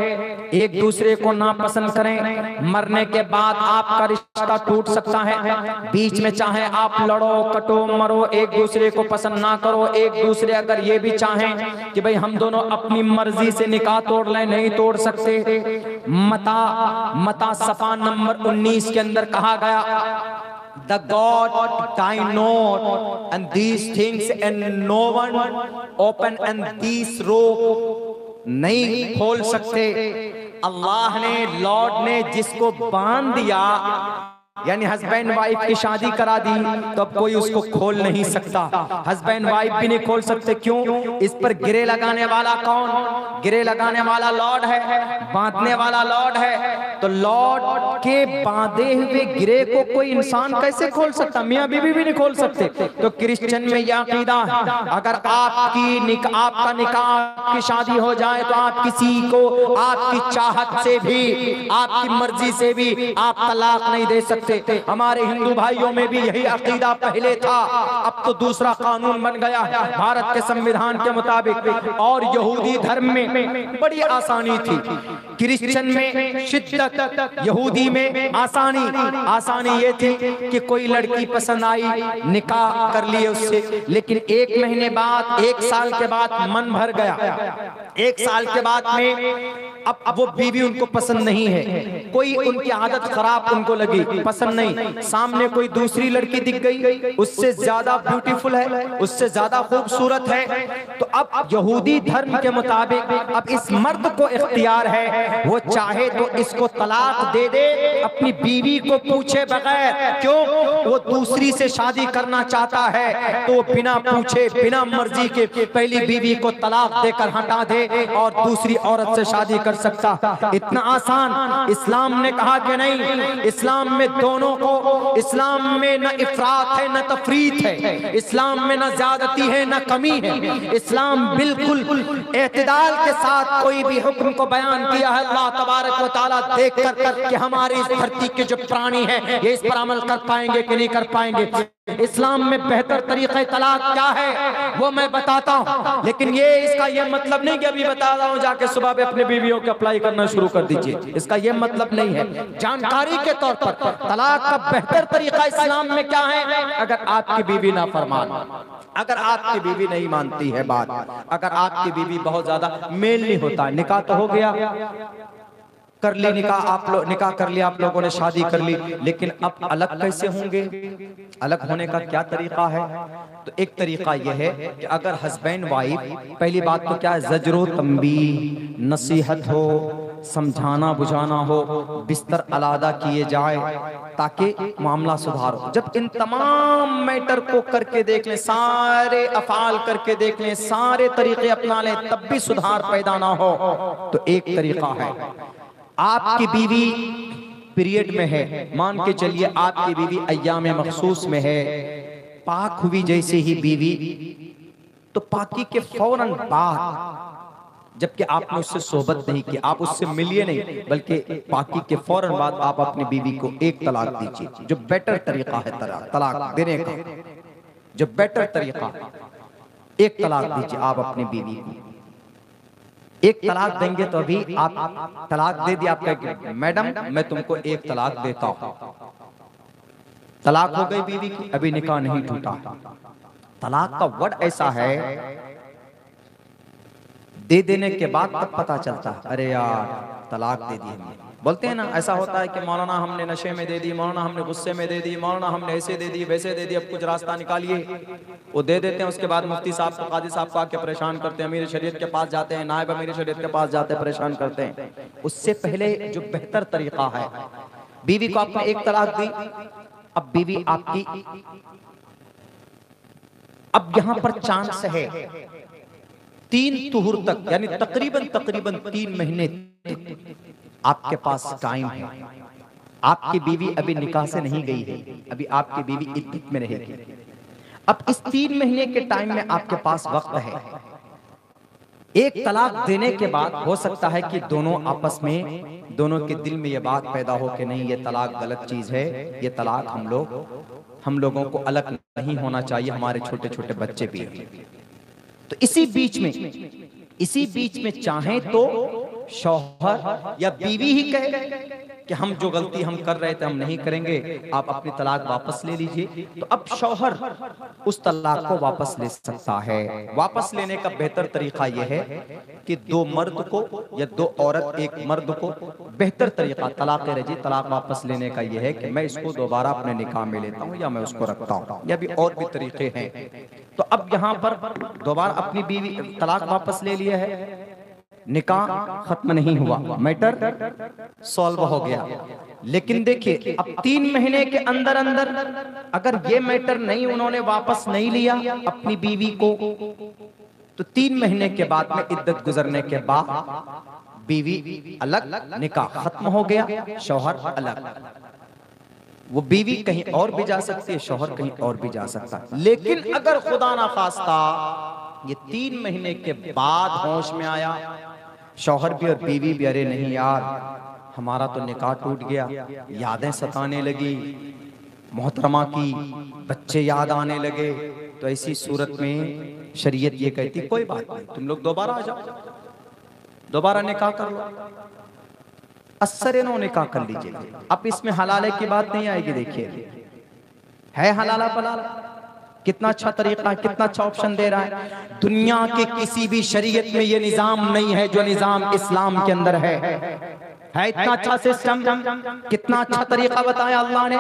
S1: एक दूसरे को नापसंद करें, मरने के बाद आपका रिश्ता टूट सकता है। बीच में चाहे आप लड़ो कटो मरो, एक दूसरे को पसंद ना करो, एक दूसरे अगर ये भी चाहें कि भाई हम दोनों अपनी मर्जी से निकाह तोड़ लें, नहीं तोड़ सकते। मता सफा नंबर 19 के अंदर कहा गया, The God die not and these things and no one open and these rope नहीं खोल सकते। अल्लाह ने, लॉर्ड ने जिसको बांध दिया, यानी हस्बैंड वाइफ की शादी करा दी, तो अब कोई उसको खोल नहीं सकता। हस्बैंड वाइफ भी नहीं खोल सकते। क्यों? इस पर गिरे लगाने वाला कौन? गिरे लगाने वाला लॉर्ड है, बांधने वाला लॉर्ड है। तो लॉर्ड के बांधे हुए गिरे को कोई इंसान कैसे खोल सकता? मियां बीवी भी नहीं खोल सकते। तो क्रिश्चियन में यह अकीदा है, अगर आपका निकाह की शादी हो जाए तो आप किसी को आपकी चाहत से भी, आपकी मर्जी से भी आप तलाक नहीं दे सकते। हमारे हिंदू भाइयों में भी यही अकीदा पहले था, अब तो दूसरा कानून बन गया है भारत के संविधान के मुताबिक। और यहूदी धर्म में बड़ी आसानी थी, क्रिश्चियन में शिद्दत, यहूदी में आसानी ये थी कि कोई लड़की पसंद आई, निकाह कर लिए उससे, लेकिन एक महीने बाद, एक साल के बाद मन भर गया। एक साल के बाद में अब वो बीवी उनको पसंद नहीं है, कोई उनकी आदत खराब उनको लगी, पसंद नहीं, सामने कोई दूसरी लड़की दिख गई, उससे ज्यादा ब्यूटीफुल है, उससे ज्यादा खूबसूरत है। तो अब यहूदी धर्म के मुताबिक अब इस मर्द को इख्तियार है, वो चाहे तो इसको तलाक दे दे अपनी बीवी को पूछे बगैर। क्यों? वो दूसरी से शादी करना चाहता है तो बिना पूछे, बिना मर्जी के पहली बीवी को तलाक देकर हटा दे और दूसरी औरत से शादी कर सकता। इतना आसान। इस्लाम ने कहा कि नहीं, इस्लाम में दोनों को, इस्लाम में न इफरात है न तफरीत है, इस्लाम में न ज्यादती है न कमी है। इस्लाम बिल्कुल एतदाल के साथ कोई भी हुक्म को बयान किया है। अल्लाह तबारक व तआला देख कर कि हमारी इस धरती के जो प्राणी हैं ये इस पर अमल कर पाएंगे कि नहीं कर पाएंगे। इस्लाम में बेहतर तरीक़े तलाक क्या है वो मैं बताता हूँ, लेकिन ये इसका ये मतलब नहीं कि अभी बता रहा हूँ जाके सुबह पे अपने बीवियों को अप्लाई करना शुरू कर दीजिए, इसका ये मतलब नहीं है। जानकारी के तौर पर तलाक का बेहतर तरीका इस्लाम में क्या है। अगर आपकी बीवी नाफरमान, अगर आपकी बीवी नहीं मानती है बात, अगर आपकी बीवी बहुत ज्यादा मेल नहीं होता, निकाह तो हो गया, कर ली निकाह, आप लोग निकाह कर लिया, आप लोगों ने शादी कर ली, लेकिन अब अलग कैसे होंगे? अलग होने का क्या तरीका है? तो एक तरीका यह है कि अगर हस्बैंड वाइफ, पहली बात तो क्या है, ज़जरो तंबीह, नसीहत हो, समझाना बुझाना हो, बिस्तर अलादा किए जाए ताकि मामला सुधार हो। जब इन तमाम मैटर को करके देख लें, सारे अफाल करके देख लें, सारे तरीके अपना लें, तब भी सुधार पैदा ना हो, तो एक तरीका है, आपकी बीवी पीरियड में है, मान के चलिए आपकी बीवी अय्याम मखसूस में है, पाक हुई जैसे ही बीवी, तो पाकी के फौरन बाद, जबकि आपने उससे सोबत नहीं की, आप उससे मिलिए नहीं, बल्कि पाकी के फौरन बाद आप अपनी बीवी को एक तलाक दीजिए, जो बेटर तरीका है तलाक देने का, जो बेटर तरीका, एक तलाक दीजिए आप अपनी बीवी को। एक तलाक देंगे तो अभी आप तलाक दे दिया, आप कहेंगे मैडम मैं तुमको एक तलाक देता हूं, तलाक हो गई बीवी की, अभी निकाह नहीं टूटा। तलाक का वर्ड ऐसा है, दे देने के बाद तब पता चलता है, अरे यार तलाक दे दी हमने। बोलते हैं ना, ऐसा होता है कि मौलाना हमने नशे में दे दी, मौलाना हमने गुस्से में दे दी, मौलाना हमने ऐसे दे दी वैसे दे दी, अब कुछ रास्ता निकालिए। वो दे देते हैं, उसके बाद मुफ्ती साहब को, काजी साहब को आके परेशान करते हैं, अमीर शरीयत के पास जाते हैं, नायब अमीर शरीयत के पास जाते हैं, परेशान करते हैं। उससे पहले जो बेहतर तरीका है, बीवी को आपने एक तलाक दी, अब बीवी आपकी, अब यहां पर चांस है 3 तुहुर तक, यानी तकरीबन 3 महीने तक आपके पास टाइम है। आपकी बीवी अभी निकाह से नहीं गई है, अभी आपकी बीवी इद्दत में रहेगी। अब इस 3 महीने के टाइम में आपके पास वक्त है। एक तलाक देने के बाद हो सकता है कि दोनों आपस में, दोनों के दिल में ये बात पैदा हो कि नहीं, ये तलाक गलत चीज है, ये तलाक हम लोगों को अलग नहीं होना चाहिए, हमारे छोटे छोटे बच्चे भी हैं। तो इसी बीच में चाहे तो शौहर या बीवी ही कहे कि हम जो गलती हम कर रहे थे हम नहीं करेंगे, आप अपनी तलाक वापस ले लीजिए। तो अब शौहर उस तलाक को वापस ले सकता है। वापस लेने का बेहतर तरीका यह है कि 2 मर्द को या 2 औरत 1 मर्द को, बेहतर तरीका तलाक रजी, तलाक वापस लेने का यह है कि मैं इसको दोबारा अपने निकाह में लेता हूँ या मैं उसको रखता हूँ, या भी और भी तरीके हैं। तो अब यहाँ पर दोबारा अपनी बीवी तलाक वापस ले लिया है, निकाह खत्म नहीं हुआ, मैटर सॉल्व हो गया। लेकिन देखिए अब 3 महीने के अंदर अगर ये मैटर नहीं, उन्होंने वापस नहीं लिया अपनी बीवी को, तो 3 महीने के बाद में इद्दत गुजरने के बाद बीवी अलग, निकाह खत्म हो गया, शौहर अलग। वो बीवी कहीं और भी जा सकती है, शौहर कहीं और भी जा सकता है। लेकिन अगर खुदा ना खास्ता ये 3 महीने के बाद होश में आया, शौहर भी और बीवी भी, अरे नहीं यार हमारा तो निकाह टूट गया, यादें सताने लगी मोहतरमा की, बच्चे याद आने लगे, तो ऐसी सूरत में शरीयत ये कहती कोई बात नहीं, तुम लोग दोबारा आ जाओ, दोबारा निकाह कर लो, असर नो निकाह कर लीजिए। अब इसमें हलाले की बात नहीं आएगी। देखिए है हलाला पलाला, कितना अच्छा तरीका है, कितना अच्छा ऑप्शन दे रहा है। दुनिया के किसी भी शरीयत में ये निजाम नहीं है जो निजाम इस्लाम के अंदर है इतना अच्छा सिस्टम, कितना अच्छा तरीका बताया अल्लाह ने,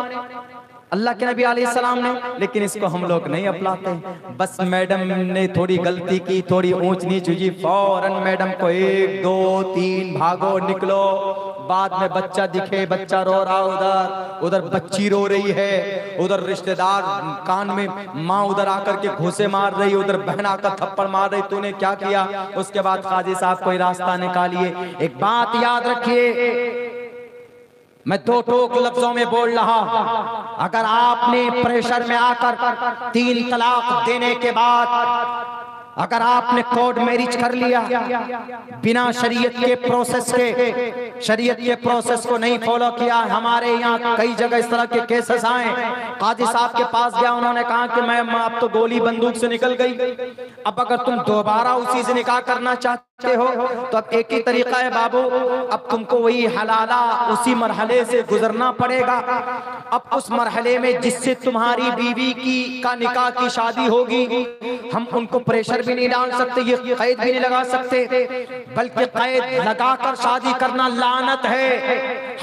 S1: अल्लाह के नबी अलैहि सलाम ने। लेकिन इसको हम लोग नहीं अपनाते। बस मैडम ने थोड़ी गलती की, थोड़ी ऊंच नीच हुई, फौरन मैडम को 1 2 3 भागो निकलो। बाद में बच्चा दिखे, बच्चा रो रहा, उधर बच्ची रो रही है, उधर रिश्तेदार कान में, माँ उधर आकर के घूसे मार रही, उधर बहन आकर थप्पड़ मार रही, तूने क्या किया। उसके बाद काजी साहब कोई रास्ता निकालिए। एक बात याद रखिए, मैं 2 टोक लफ्जों में बोल रहा, अगर आपने प्रेशर में आकर 3 तलाक देने के बाद अगर आपने कोर्ट मैरिज कर लिया बिना शरीयत के प्रोसेस के, शरीयत के प्रोसेस को नहीं फॉलो किया, हमारे यहाँ कई जगह इस तरह के केसेस आए। काजी साहब के पास गया, उन्होंने कहा कि मैं अब तो गोली बंदूक से निकल गई, अब अगर तुम दोबारा उसी से निकाह करना चाहते हो तो अब एक ही तरीका है बाबू, अब तुमको वही हलाला उसी मरहले से गुजरना पड़ेगा। अब उस मरहले में जिससे तुम्हारी बीवी की का निकाह की शादी होगी, हम उनको प्रेशर भी नहीं डाल सकते, ये कैद भी नहीं लगा सकते, बल्कि कैद लगाकर शादी करना लानत है,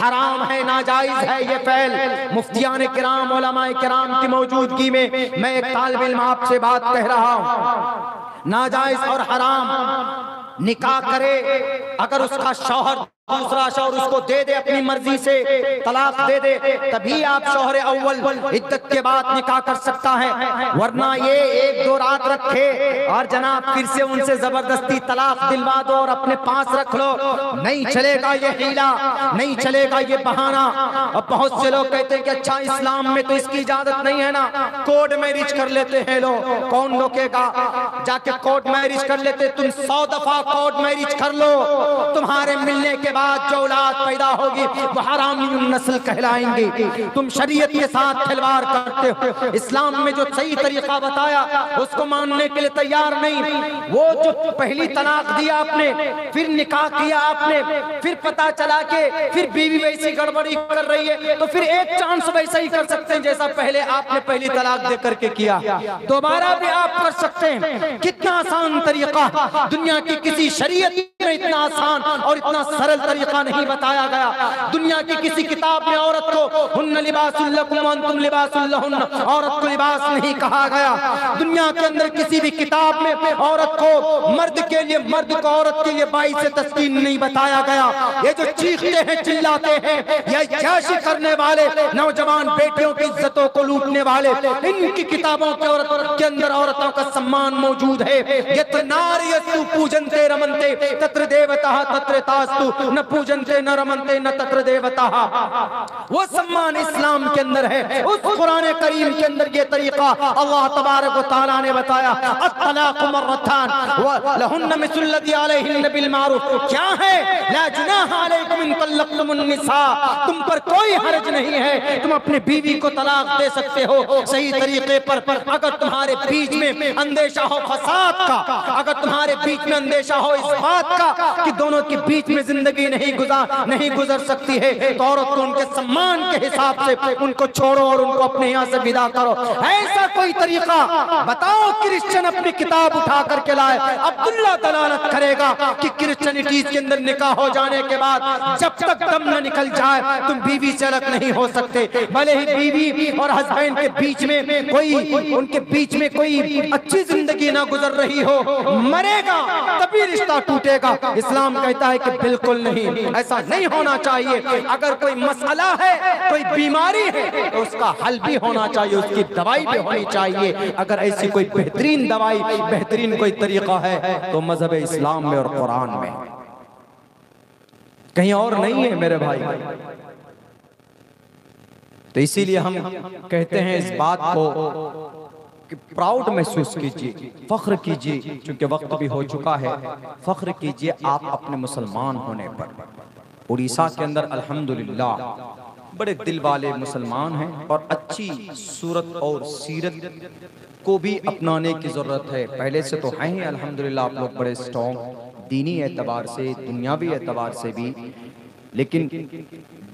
S1: हराम है, नाजायज है ये फेल। मुफ्तियान किराम, उलमाए किराम की मौजूदगी में मैं एक तालिब इल्म आपसे बात कह रहा हूं, नाजायज और हराम निकाह करे, अगर उसका शौहर दूसरा शौहर उसको दे दे अपनी मर्जी से, तलाक दे दे, तभी आप शौहर अव्वल इद्दत के बाद निकाह कर सकता है। वरना ये 1 2 रात रखे और जनाब फिर से उनसे जबरदस्ती तलाक दिलवा दो और अपने पास रख लो, नहीं चलेगा ये हीला, नहीं चलेगा ये बहाना। अब बहुत से लोग कहते हैं कि अच्छा इस्लाम में तो इसकी इजाजत नहीं है ना, कोर्ट मैरिज कर लेते हैं लोग, कौन रोकेगा, जाके कोर्ट मैरिज कर लेते। तुम 100 दफा कोर्ट मैरिज कर लो, तुम्हारे मिलने के बाद जो औलाद पैदा होगी वो हरामी नस्ल कहलाएंगी। तुम शरीयत के साथ खिलवाड़ करते हो। इस्लाम में जो सही तरीका बताया उसको मानने के लिए तैयार नहीं। वो जो पहली तलाक दिया आपने, फिर निकाह किया आपने, फिर पता चला कि फिर बीवी वैसी गड़बड़ी कर रही है, तो फिर एक चांस वैसा ही कर सकते हैं जैसा पहले आपने पहली तलाक दे करके किया, दोबारा भी आप कर सकते हैं। कितना आसान तरीका, दुनिया की किसी शरीयत में इतना आसान और इतना सरल तरीका नहीं बताया गया। दुनिया की किसी किताब में औरत को हुन्ना लिबासुल लकुम व अंतुम लिबासुल लहुन्ना, औरत को लिबास नहीं कहा गया। दुनिया के अंदर किसी भी किताब में औरत को मर्द के लिए, मर्द को औरत के लिए बाइसे तस्कीन नहीं बताया गया। ये जो चीखते हैं, चिल्लाते हैं, ये जाशी करने वाले, नौजवान बेटियों की इज्जतों को लूटने वाले, इनकी किताबों के औरत के अंदर औरतों का सम्मान मौजूद है। ये तो नार्यस्तु पूजनते रमनते तत्र देवता तत्र तास्तु, न पूजनते न रमनते न तत्र देवता। वो सम्मान इस्लाम के अंदर है। उस कुरान करीम के अंदर ये तरीका अल्लाह तबारक व तआला ने बताया, अत-तलाक़ु मर्रतान व लहुन्न मिस्लु लज़ी अलैहिन्न बिल मारूफ। क्या है? ला जुनाहा अलैकुम इन तल्लक़्तुमुन निसा, तुम पर कोई हर्ज नहीं है, तुम अपनी बीवी को तलाक दे सकते हो सही तरीके पर। अगर तुम्हारे बीच में अंदेशा हो फसाद का, अगर तुम्हारे बीच में अंदेशा हो इस बात का कि दोनों के बीच में जिंदगी नहीं गुजर सकती है, तो औरत को उनके सम्मान के हिसाब से उनको छोड़ो और उनको अपने यहाँ से विदा करो। ऐसा कोई तरीका बताओ क्रिश्चियन अपनी किताब उठा करके लाए। अब्दुल्ला दलालत करेगा कि क्रिश्चियनिटी के अंदर निकाह हो जाने के बाद जब तक दम न निकल जाए तुम बीवी से अलग नहीं हो सकते। भले ही बीवी और हस्बैंड के बीच में कोई, उनके बीच में कोई अच्छी जिंदगी ना गुजर रही हो, मरेगा तभी रिश्ता टूटेगा। इस्लाम कहता है कि बिल्कुल नहीं, ऐसा नहीं होना चाहिए। अगर कोई मसला है, कोई बीमारी है, तो उसका हल भी होना चाहिए, उसकी दवाई भी होनी चाहिए। अगर ऐसी कोई बेहतरीन दवाई, बेहतरीन कोई तरीका है तो मजहब इस्लाम में और कुरान में, कहीं और नहीं है मेरे भाई। तो इसीलिए हम कहते हैं इस बात को कि प्राउड महसूस कीजिए, फख्र कीजिए, क्योंकि वक्त भी हो चुका है। फख्र कीजिए आप अपने मुसलमान होने पर। उड़ीसा के अंदर अल्हम्दुलिल्लाह बड़े दिल वाले मुसलमान हैं और अच्छी सूरत और सीरत को भी अपनाने की जरूरत है। पहले से तो हैं ही अल्हम्दुलिल्लाह आप लोग बड़े स्ट्रॉन्ग, दीनी एतबार से, दुनियावी एतबार से भी। लेकिन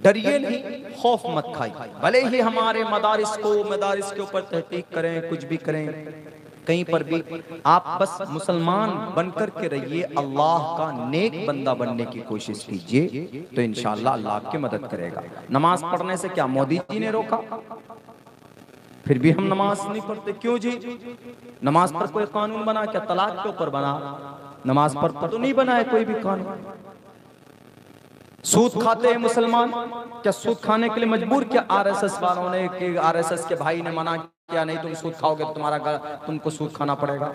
S1: डरिए नहीं, खौफ मत खाइए। भले ही हमारे मदारिस के ऊपर तहकीक करें, कुछ भी करें, कहीं पर भी आप बस मुसलमान बनकर के रहिए, अल्लाह का नेक बंदा बनने की कोशिश कीजिए, तो इंशाअल्लाह अल्लाह आपकी मदद करेगा। नमाज पढ़ने से क्या मोदी जी ने रोका? फिर भी हम नमाज नहीं पढ़ते, क्यों जी? नमाज पर कोई कानून बना क्या? तलाक के ऊपर बना, नमाज पर तो नहीं बना है कोई भी कानून। सूद खाते हैं मुसलमान, क्या सूद खाने के लिए मजबूर क्या आरएसएस वालों ने, कि आरएसएस के भाई ने मना किया नहीं तुम सूद खाओगे तो तुमको सूद खाना पड़ेगा?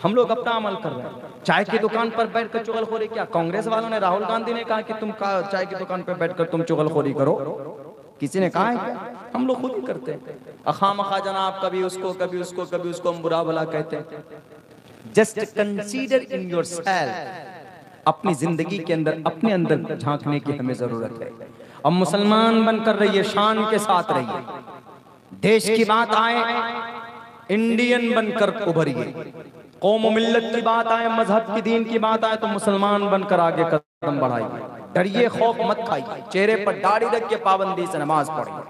S1: हम लोग अपना अमल कर रहे हैं। चाय की दुकान पर बैठकर चुगलखोरी, क्या कांग्रेस वालों ने, राहुल गांधी ने कहा कि तुम चाय की दुकान पर बैठकर तुम चुगलखोरी करो? किसी ने कहा है क्या? हम लोग खुद ही करते हैं। अखामखा जनाब कभी उसको कभी उसको कभी उसको हम बुरा भला कहते हैं। जस्ट कंसीडर इन योरसेल्फ, अपनी जिंदगी के अंदर, अपने अंदर झांकने की हमें जरूरत है। अब मुसलमान बनकर रहिए, शान के साथ रहिए। देश की बात आए, इंडियन बनकर उभरिए। कौम मिल्लत की बात आए, मजहब की, दीन की बात आए, तो मुसलमान बनकर आगे कदम बढ़ाइए। डरिए, खौफ मत खाइए, चेहरे पर दाढ़ी रख के पाबंदी से नमाज पढ़िए,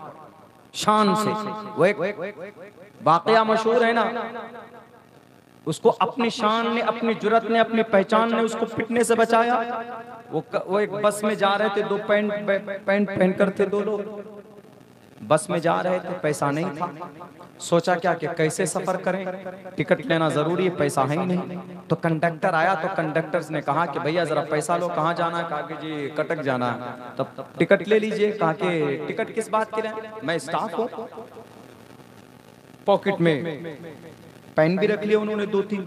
S1: शान से। वो एक वाकया मशहूर है ना, उसको अपनी शान ने, अपनी जुर्रत ने, अपनी पहचान ने उसको पिटने से बचाया। वो एक बस में जा रहे थे, दो पैंट पहनकर थे दो लोग, बस में जा रहे थे, पैसा नहीं था। सोचा क्या कि कैसे सफर करें, टिकट लेना जरूरी है, पैसा है ही नहीं। तो कंडक्टर आया, तो कंडक्टर ने कहा कि भैया जरा पैसा लो, कहाँ जाना है? कहा कि जी कटक जाना है। तब टिकट ले लीजिए। कहा कि टिकट किस बात के लिए? मैं स्टाफ हूँ। पॉकेट में पेन भी रख लिया उन्होंने, 2-3।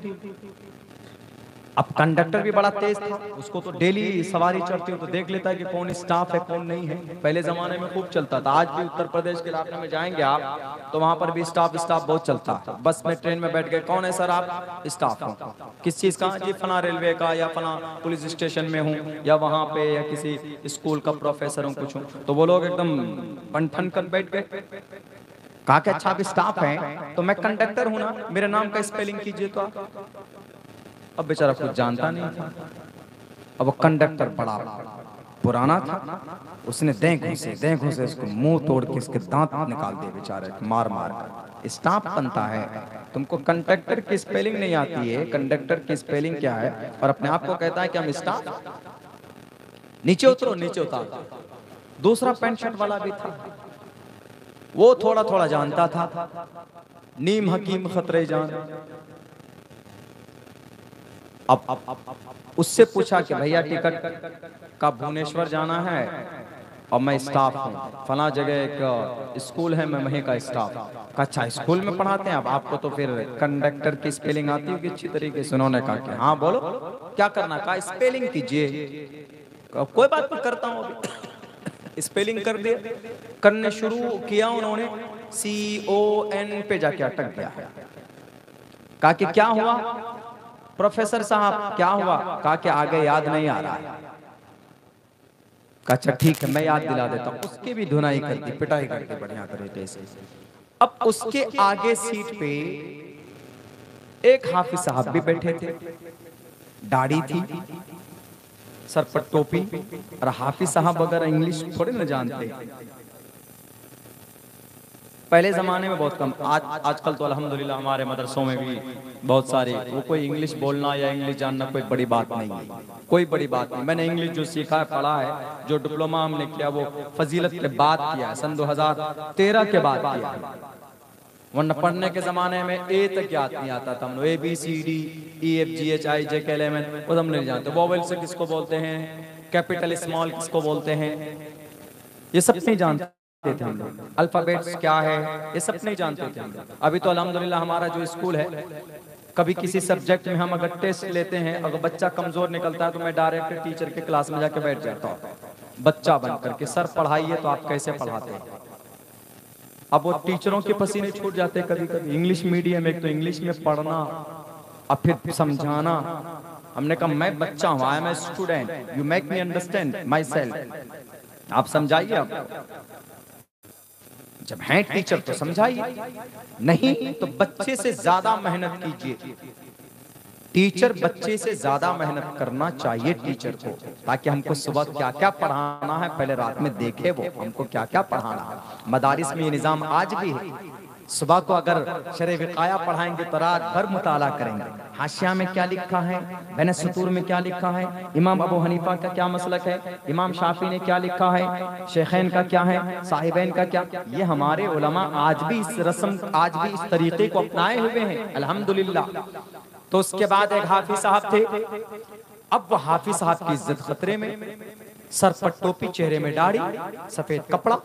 S1: अब कंडक्टर भी बड़ा तेज था, उसको तो डेली सवारी चढ़ती हो तो देख लेता है कि कौन स्टाफ है कौन नहीं है। पहले जमाने में खूब चलता था, आज भी उत्तर प्रदेश के इलाके में जाएंगे आप तो वहां पर भी स्टाफ बहुत चलता है। बस में ट्रेन में बैठ गए, कौन है सर आप? स्टाफ हूँ। किस चीज का? जी फला रेलवे का, या फला पुलिस स्टेशन में हूँ, या वहां पे, या किसी स्कूल का प्रोफेसर हूँ, कुछ हूँ। तो वो लोग एकदम बन कर बैठ गए। कहा कि अच्छा आप स्टाफ हैं तो मैं कंडक्टर हूं ना, मेरे नाम का स्पेलिंग कीजिए तो आप। अब बेचारा कुछ जानता नहीं था। अब वो कंडक्टर बड़ा पुराना था, उसने दें घुसे उसको मुंह तोड़ के इसके दांत निकाल दिए बेचारे, मार मार कर। स्टाफ बनता है, तुमको कंडक्टर की स्पेलिंग नहीं आती है, कंडक्टर की स्पेलिंग क्या है, और अपने आप को कहता है कि हम स्टाफ। नीचे उतरो, नीचे उतार। दूसरा पैंट शर्ट वाला भी था, वो थोड़ा थोड़ा जानता था, नीम हकीम खतरे जान। अब उससे पूछा कि भैया टिकट का भुवनेश्वर जाना है और मैं स्टाफ हूँ, फला जगह एक स्कूल है, मैं वहीं का स्टाफ। अच्छा स्कूल में पढ़ाते हैं? अब आपको तो फिर कंडक्टर की स्पेलिंग आती होगी अच्छी तरीके से। उन्होंने कहा कि हाँ बोलो क्या करना, कहा स्पेलिंग कीजिए। कोई बात नहीं करता हूँ अभी। स्पेलिंग कर दिया, करने शुरू किया उन्होंने, CON पे जाके अटक गया। कहा कि क्या हुआ प्रोफेसर साहब, क्या हुआ? कहा कि आगे याद नहीं आ रहा है। कहा अच्छा ठीक है मैं याद दिला देता हूँ। उसकी भी धुनाई कर दी, पिटाई करके बढ़िया तरीके से। अब उसके आगे सीट पे एक हाफिज साहब भी बैठे थे, दाढ़ी थी, सर पर टोपी, और हाफिज साहब वगैरह इंग्लिश थोड़े ना जानते। पहले जमाने में बहुत कम, आजकल तो अल्हम्दुलिल्लाह हमारे मदरसों में भी बहुत सारे, वो कोई इंग्लिश बोलना या इंग्लिश जानना कोई बड़ी बात नहीं है, कोई बड़ी बात नहीं। मैंने इंग्लिश जो सीखा है, पढ़ा है, जो डिप्लोमा हमने किया वो फजीलत के बाद किया है, सन 2013 के बाद किया है। वरना पढ़ने के जमाने में ए तक याद नहीं आता था, हम लोग ABCDEFGHIJKLMN वो हम नहीं जानते। वोवेल से किसको बोलते हैं, कैपिटल स्मॉल किसको बोलते हैं, ये सब नहीं जानते थे हम लोग। अल्फाबेट्स क्या है ये सब नहीं जानते थे हम लोग। अभी तो अल्हम्दुलिल्लाह हमारा जो स्कूल है, कभी किसी सब्जेक्ट में हम अगर टेस्ट लेते हैं, अगर बच्चा कमजोर निकलता है तो मैं डायरेक्ट टीचर के क्लास में जाके बैठ जाता हूँ बच्चा बन करके, सर पढ़ाइए तो आप कैसे पढ़ाते हैं। अब वो टीचरों के पसीने छूट जाते हैं कभी कभी। इंग्लिश मीडियम, एक तो इंग्लिश में पढ़ना और फिर समझाना। हमने कहा मैं बच्चा हूँ, I am a student, you make me understand myself. आप समझाइए, आप जब हैं टीचर तो समझाइए, नहीं तो बच्चे से ज्यादा मेहनत कीजिए। टीचर बच्चे से ज्यादा मेहनत करना चाहिए टीचर को, ताकि हमको सुबह क्या क्या पढ़ाना है पहले रात में देखे वो हमको क्या क्या पढ़ाना है। मदारिस में ये निजाम आज भी है, सुबह को अगर शरह विकाया पढ़ाएंगे तो रात भर मुताला करेंगे, हाशिया में क्या लिखा है, बैन सुतूर में क्या लिखा है, इमाम अबू हनीफा का क्या मसलक है, इमाम शाफी ने क्या लिखा है, शेखैन का क्या है, साहिबैन का क्या। ये हमारे उलमा आज भी इस रस्म, आज भी इस तरीके को अपनाए हुए हैं अल्हम्दुलिल्लाह। तो उसके बाद एक हाफिज साहब थे। अब वो हाफिज साहब की इज्जत खतरे में, सर पर टोपी, चेहरे में दाढ़ी, सफेद कपड़ा,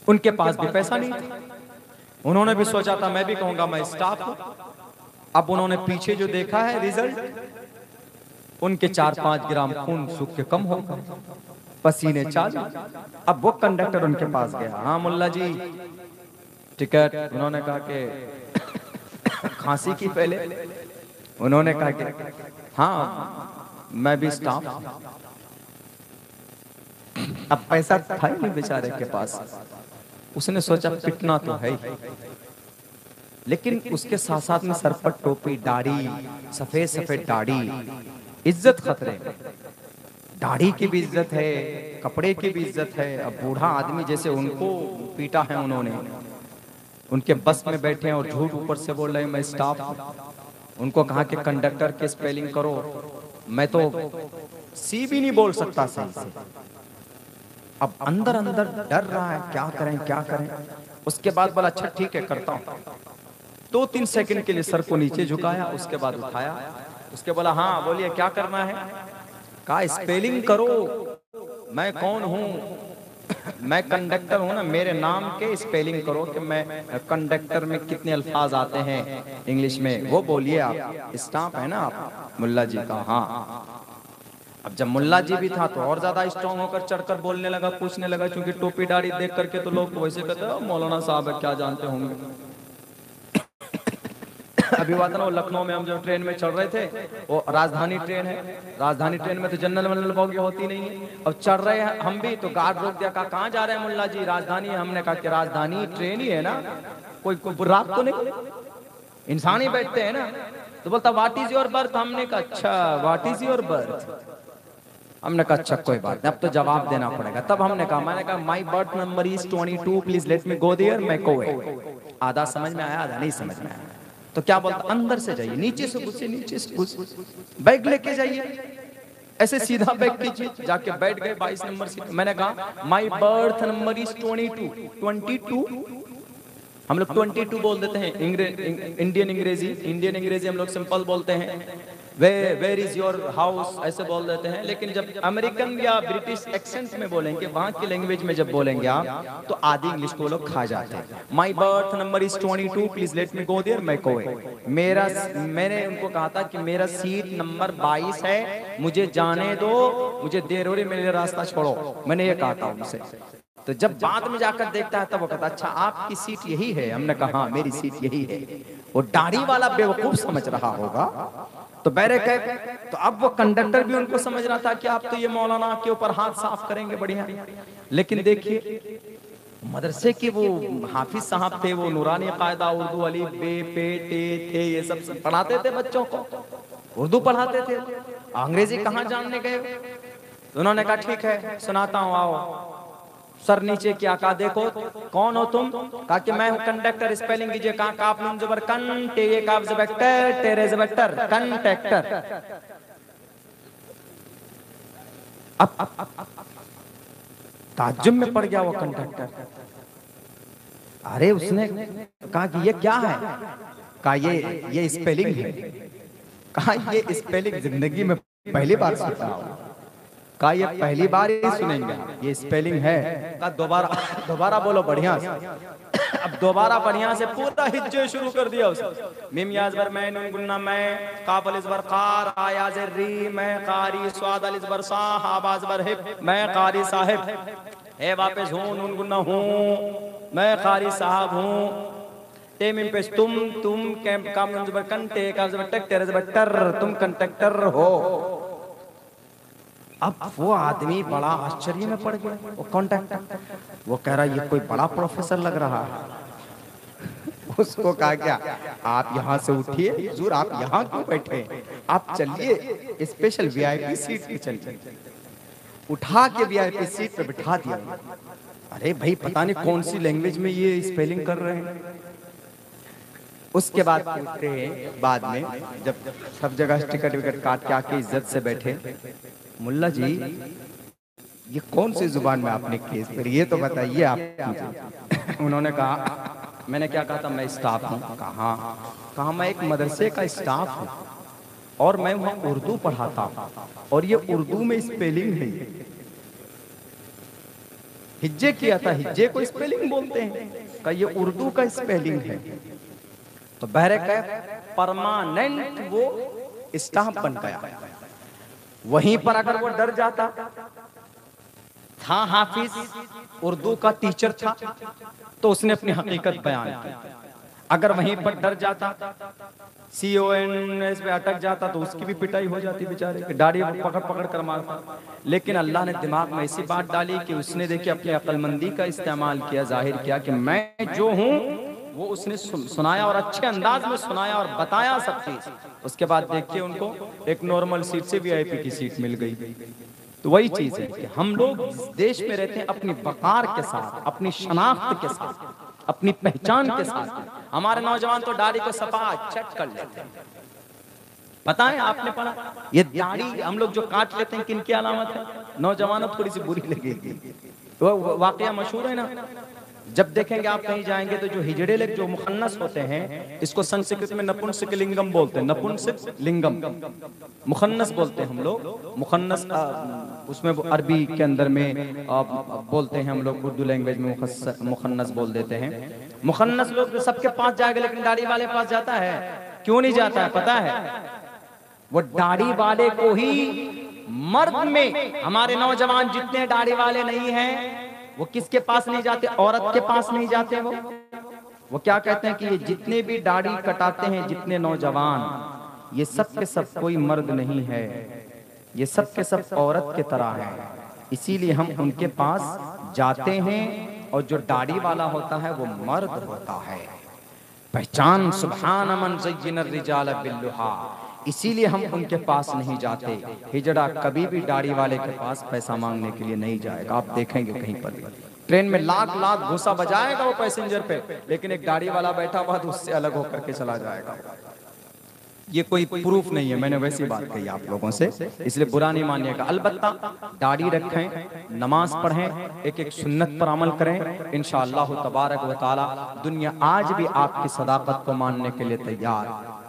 S1: उनके पास भी पैसा नहीं था। उन्होंने भी सोचा था मैं भी कहूंगा मैं स्टाफ हूं। अब उन्होंने पीछे जो देखा है रिजल्ट, उनके 4-5 ग्राम खून सूख के कम हो गए, पसीने चालू। अब वो कंडक्टर उनके पास गया, हाँ मुल्ला जी टिकट। उन्होंने कहा कि खांसी की पहले, उन्होंने कहा कि हाँ मैं भी स्टाफ। अब पैसा था ही नहीं बेचारे के पास, उसने सोचा पिटना तो है ही, लेकिन उसके साथ साथ में सर पर टोपी, दाढ़ी, सफेद सफेद दाढ़ी, इज्जत खतरे में। दाढ़ी की भी इज्जत है, कपड़े की भी इज्जत है। अब बूढ़ा आदमी जैसे उनको पीटा है उन्होंने, उनके बस में बैठे हैं और झूठ ऊपर से बोल रहे हैं मैं स्टाफ हूं। उनको कहा कि कंडक्टर की स्पेलिंग करो, मैं तो सी भी नहीं बोल सकता सही से। अब अंदर अंदर डर रहा है, क्या करें क्या करें। उसके बाद बोला अच्छा ठीक है करता हूं। 2-3 सेकंड के लिए सर को नीचे झुकाया, उसके बाद उठाया, उसके बोला हाँ बोलिए क्या करना है। कहा स्पेलिंग करो, मैं कौन हूं, मैं कंडक्टर हूँ ना, मेरे नाम के स्पेलिंग करो कि मैं कंडक्टर में कितने अल्फाज आते हैं इंग्लिश में, वो बोलिए आप। स्टाफ है ना आप मुल्ला जी का। हाँ, अब जब मुल्ला जी भी था तो और ज्यादा स्ट्रांग होकर चढ़कर बोलने लगा, पूछने लगा, क्योंकि टोपी दाढ़ी देख करके तो लोग वैसे कहते हैं मौलाना साहब है, क्या जानते होंगे। अभी बात ना, वो लखनऊ में हम जो ट्रेन में चढ़ रहे थे, वो राजधानी ट्रेन है, राजधानी ट्रेन में तो जनरल मनरल बोगी होती नहीं है। अब चढ़ रहे हैं हम भी, तो गार्ड रोक दिया, कहा कहाँ जा रहे हैं मुल्ला जी, राजधानी है। हमने कहा कि राजधानी ट्रेन ही है ना, कोई रात तो नहीं, इंसान ही बैठते हैं ना। तो बोलता व्हाट इज योर बर्थ। हमने कहा अच्छा व्हाट इज योर बर्थ। हमने कहा अच्छा कोई बात नहीं, अब तो जवाब देना पड़ेगा। तब मैंने कहा my birth number is 22, please let me go there, मैं कोए। आधा समझ में आया, आधा नहीं समझ में आया। तो क्या बोलता, अंदर से जाइए, नीचे से घुसे, नीचे से घुस, बैग लेके जाइए, ऐसे सीधा बैग कीजिए। जाके बैठ गए 22 नंबर सीट। मैंने कहा माई बर्थ नंबर इज 22। हम लोग 22 बोल देते हैं, इंडियन अंग्रेजी हम लोग सिंपल बोलते हैं। वेयर इज योर हाउस ऐसे बोल देते हैं। लेकिन जब अमेरिकन या ब्रिटिश एक्सेंट में बोलेंगे, वहां की लैंग्वेज में जब बोलेंगे आप, तो आधी इंग्लिश को लोग खा जाते हैं। My birth number is 22, please let me go there, मैं कोए। मैंने उनको कहा था कि मेरा सीट नंबर 22 है, मुझे जाने दो, मुझे देर हो रही, मेरे रास्ता छोड़ो। मैंने ये कहा था उनसे। तो जब बाद में जाकर देखता है तब वो कहता अच्छा आपकी सीट यही है। हमने कहा हाँ मेरी सीट यही है। वो दाढ़ी वाला बेवकूफ समझ रहा होगा। तो बैरक है, तो अब वो कंडक्टर भी उनको समझ रहा था कि आप तो ये मौलाना के ऊपर हाथ साफ करेंगे, बढ़िया। लेकिन देखिए मदरसे के वो हाफिज साहब थे, वो नूरानी कायदा उर्दू अली बे पे टे थे, ये सब पढ़ाते थे बच्चों को, उर्दू पढ़ाते थे। अंग्रेजी कहाँ जानने गए। तो उन्होंने कहा ठीक है सुनाता हूँ, आओ। सर नीचे क्या, कहा देखो कौन हो तुम। कहा कि मैं हूं कंडक्टर, स्पेलिंग कीजिए। कहा काफ नून ज़बर कन, टे ये काफ ज़बर टर, टेरे ज़बर टर, कंडक्टर। अब ताज्जुब में पड़ गया वो कंडक्टर। अरे उसने कहा कि ये क्या है। कहा ये स्पेलिंग है। कहा ये स्पेलिंग जिंदगी में पहली बार सुनता हूं। कहा ये पहली बार ही सुनेंगे, ये स्पेलिंग है। कहा दोबारा बोलो बढ़िया से। अब दोबारा बढ़िया से पूरा हिज्जे शुरू कर दिया उसने। मीम याज बर मैं, नून गुन्ना मैं, काफ अलिस बर कार, आया ज़र री, मैं कारी, स्वाद अलिस बर सा, आबाज बर हिब, मैं कारी साहिब, है वापस हूँ, नून गुन्ना हूँ, मैं कारी साहब हूँ। ते मीम पेश तुम काम नून ज़बर कंटे, काफ ज़बर टक, टेरे ज़बर टर, तुम कंडक्टर हो। अब वो आदमी बड़ा आश्चर्य में पड़ गया, वो कंडक्टर। वो कह रहा ये कोई बड़ा प्रोफेसर लग रहा है। उसको कहा क्या आप यहाँ से उठिए, हुजूर आप यहाँ क्यों बैठे, आप चलिए स्पेशल वीआईपी सीट पे चलिए। उठा के वीआईपी सीट पे बिठा दिया। अरे भाई पता नहीं कौन सी लैंग्वेज में ये स्पेलिंग कर रहे हैं। उसके बाद पूछते हैं बाद में, जब सब जगह टिकट विकट काट के आके इज्जत से बैठे, मुल्ला जी ये कौन सी जुबान में आपने केस पर, ये तो बताइए आप। उन्होंने कहा, मैंने क्या कहा था, मैं स्टाफ हूँ। कहा मैं एक मदरसे का स्टाफ हूँ और मैं वहाँ उर्दू पढ़ाता हूँ, और ये उर्दू में स्पेलिंग है। हिज्जे किया था, हिज्जे को स्पेलिंग बोलते हैं। कहा ये उर्दू का स्पेलिंग है। तो बहरे का परमानेंट वो स्टाफ बन गया। वहीं पर अगर वो डर जाता, था हाफिज, उर्दू का टीचर था, तो उसने अपनी हकीकत बयान की। अगर वहीं पर डर जाता, CONS पे अटक जाता, तो उसकी भी पिटाई हो जाती बेचारे की, दाढ़ी पकड़ पकड़ कर मारता। लेकिन अल्लाह ने दिमाग में ऐसी बात डाली कि उसने देखिए अपनी अक्लमंदी का इस्तेमाल किया, जाहिर किया कि मैं जो हूँ वो उसने सुनाया, और अच्छे अंदाज में सुनाया और बताया सब चीज। उसके बाद देखिए उनको एक नॉर्मल सीट से VIP की सीट मिल गई। तो वही चीज है कि हम लोग देश में रहते हैं अपनी वकार के साथ, अपनी शनाख्त के साथ, अपनी पहचान के साथ। हमारे नौजवान तो दाढ़ी को सफा चट कर लेते हैं। पता है आपने पढ़ा, ये दाढ़ी हम लोग जो काट लेते हैं किन की अलामत है। नौजवानों थोड़ी सी बुरी लगेगी। वो वाकया मशहूर है ना, जब देखेंगे आप कहीं जाएंगे तो जो हिजड़े लोग जो मुखन्नस होते हैं, इसको संस्कृत में नपुंसक लिंगम बोलते हैं, नपुंसक लिंगम मुखन्नस बोलते हैं हम लोग। मुखन्नस उसमें अरबी के अंदर में बोलते हैं हम लोग, उर्दू लैंग्वेज में मुखन्नस बोल देते हैं। मुखन्नस लोग सबके पास जाएगा, लेकिन दाढ़ी वाले पास जाता है? क्यों नहीं जाता है पता है? वो दाढ़ी वाले को ही मर्द में, हमारे नौजवान जितने दाढ़ी वाले नहीं हैं वो किसके पास नहीं जाते? औरत के पास नहीं जाते। वो क्या कहते हैं कि ये जितने भी दाढ़ी कटाते हैं, जितने नौजवान, ये सब के सब कोई मर्द नहीं है, ये सब के सब औरत के तरह है, इसीलिए हम उनके पास जाते हैं। और जो दाढ़ी वाला होता है वो मर्द होता है। पहचान सुभान मन ज़य्यनर रिजाल बिल्लुहा, इसीलिए हम उनके पास नहीं जाते। हिजड़ा कभी भी दाढ़ी वाले के पास पैसा मांगने के लिए नहीं जाएगा। आप देखेंगे कहीं पर भी ट्रेन में लाख लाख घुसा बजाएगा वो पैसेंजर पे, लेकिन एक दाढ़ी वाला बैठा हुआ तो उससे अलग होकर के चला जाएगा। ये कोई प्रूफ नहीं है, मैंने वैसी बात कही आप लोगों से, इसलिए बुरा नहीं मानिएगा। अलबत्ता दाढ़ी रखें, नमाज पढ़ें, एक एक सुन्नत पर अमल करें, इंशाअल्लाह तबारक व तआला दुनिया आज भी आपकी सदाकत को मानने के लिए तैयार।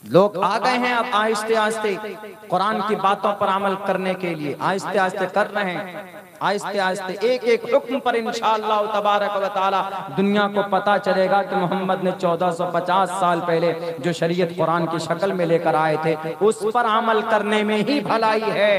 S1: लोग आ गए हैं अब आहिस्ते आहिस्ते कुरान की बातों पर अमल करने के लिए, आहिस्ते आहिस्ते कर रहे हैं, आहिस्ते आहिस्ते एक एक हुक्म पर इंशाअल्लाह तबारक व तआला दुनिया को पता चलेगा कि मोहम्मद ने 1450 साल पहले जो शरीयत कुरान की शक्ल में लेकर आए थे, उस पर अमल करने में ही भलाई है।